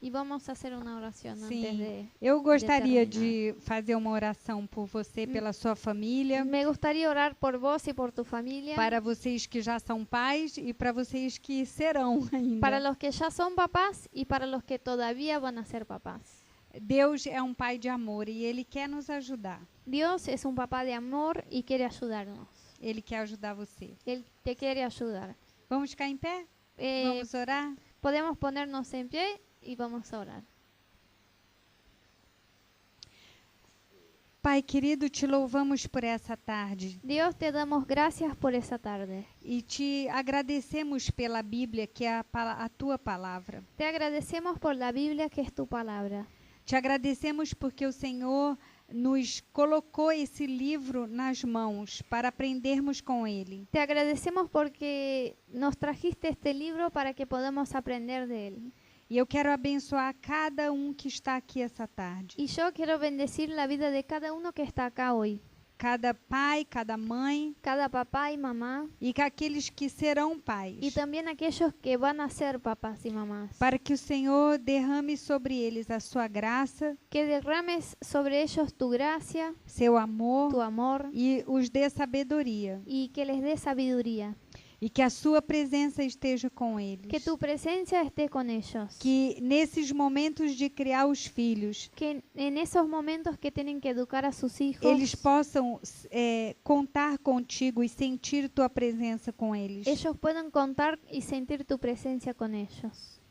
B: Y vamos a hacer una oración antes
A: Sim.
B: de...
A: Eu gostaria
B: terminar.
A: de fazer uma oração por você, pela sua família,
B: Me gustaría orar por vos y por tu familia.
A: para vocês que já são pais e para vocês que serão ainda.
B: Para los que ya son papás y para los que todavía van a ser papás.
A: Deus é um pai de amor e Ele quer nos ajudar.
B: Dios es un papá de amor y quiere ayudarnos.
A: Ele quer ajudar você.
B: Él te quiere ayudar.
A: Vamos ficar em pé? Vamos orar?
B: Podemos ponernos en pie y vamos a orar.
A: Pai querido, te louvamos por essa tarde
B: Dios, te damos gracias por esa tarde.
A: e te agradecemos pela Bíblia, que é a tua palavra.
B: Te agradecemos por la Biblia, que es tu palabra.
A: Te agradecemos porque o Senhor nos colocou esse livro nas mãos para aprendermos com ele.
B: Te agradecemos porque nos trajiste este libro para que podamos aprender de él.
A: E eu quero abençoar cada um que está aqui essa tarde.
B: Y yo quiero bendecir la vida de cada uno que está acá hoy.
A: Cada pai, cada mãe
B: Cada papá y mamá.
A: e aqueles que serão pais.
B: Y también aquellos que van a ser papás y mamás.
A: Para que o Senhor derrame sobre eles a sua graça,
B: Que derrames sobre ellos tu gracia,
A: seu amor
B: tu amor
A: e os dê sabedoria.
B: y que les dé sabiduría.
A: E que a sua presença esteja com eles.
B: Que tu presencia esté con ellos.
A: Que nesses momentos de criar os filhos,
B: Que en esos momentos que tienen que educar a sus hijos,
A: eles possam contar contigo e sentir tua presença com eles.
B: ellos puedan contar y sentir tu presencia con ellos.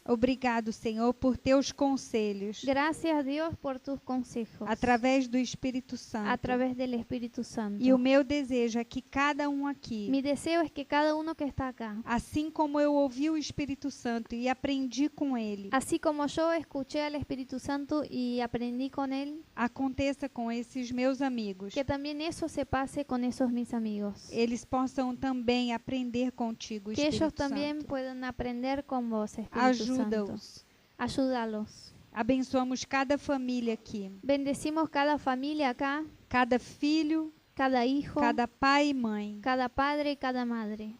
A: Obrigado, Senhor, por teus conselhos,
B: Gracias, Dios, por tus consejos.
A: através do Espírito Santo.
B: A través del Espíritu Santo.
A: E o meu desejo é que cada um aqui,
B: Mi deseo es que cada uno que está acá,
A: assim como eu ouvi o Espírito Santo e aprendi com ele,
B: así como yo escuché al Espíritu Santo y aprendí con él,
A: aconteça com esses meus amigos.
B: que también eso se pase con esos mis amigos.
A: Eles possam também aprender contigo,
B: Que ellos
A: Espírito
B: también
A: Santo.
B: puedan aprender con vos, Espíritu Santo.
A: Ajuda-os.
B: Ayúdalos.
A: Abençoamos cada família aqui,
B: Bendecimos cada familia acá,
A: cada filho,
B: cada hijo,
A: cada pai e mãe.
B: cada padre y cada madre.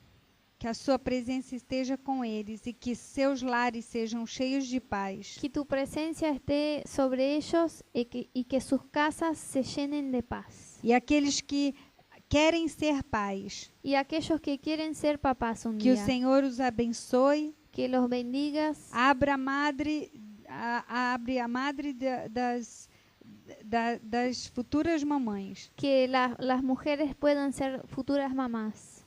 A: Que a sua presença esteja com eles e que seus lares sejam cheios de paz.
B: Que tu presencia esté sobre ellos y que sus casas se llenen de paz.
A: E aqueles que querem ser pais,
B: Y aquellos que quieren ser papás un
A: que o
B: día,
A: Senhor os abençoe,
B: que los bendigas,
A: abre a madre das futuras mamães.
B: que las mujeres puedan ser futuras mamás.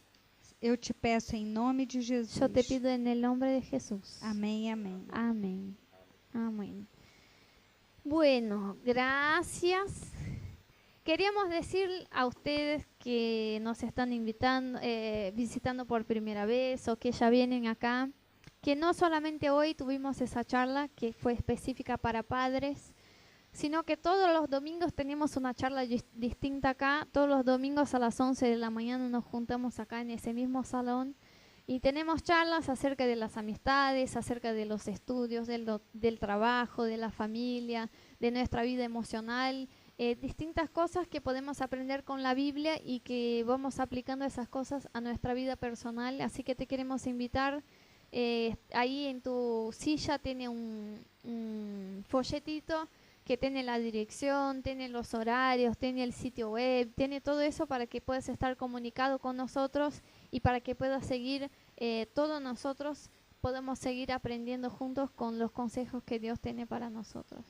A: Eu te peço em nome de Jesus.
B: Yo te pido en el nombre de Jesús.
A: Amém, amém.
B: Amén. Amén. Bueno, gracias. Queríamos decir a ustedes que nos están invitando, visitando por primera vez o que ya vienen acá, que no solamente hoy tuvimos esa charla que fue específica para padres, sino que todos los domingos tenemos una charla distinta acá. Todos los domingos a las 11 de la mañana nos juntamos acá en ese mismo salón y tenemos charlas acerca de las amistades, acerca de los estudios, del trabajo, de la familia, de nuestra vida emocional, distintas cosas que podemos aprender con la Biblia y que vamos aplicando esas cosas a nuestra vida personal. Así que te queremos invitar. Ahí en tu silla tiene un folletito que tiene la dirección, tiene los horarios, tiene el sitio web, tiene todo eso para que puedas estar comunicado con nosotros y para que puedas seguir, todos nosotros podemos seguir aprendiendo juntos con los consejos que Dios tiene para nosotros.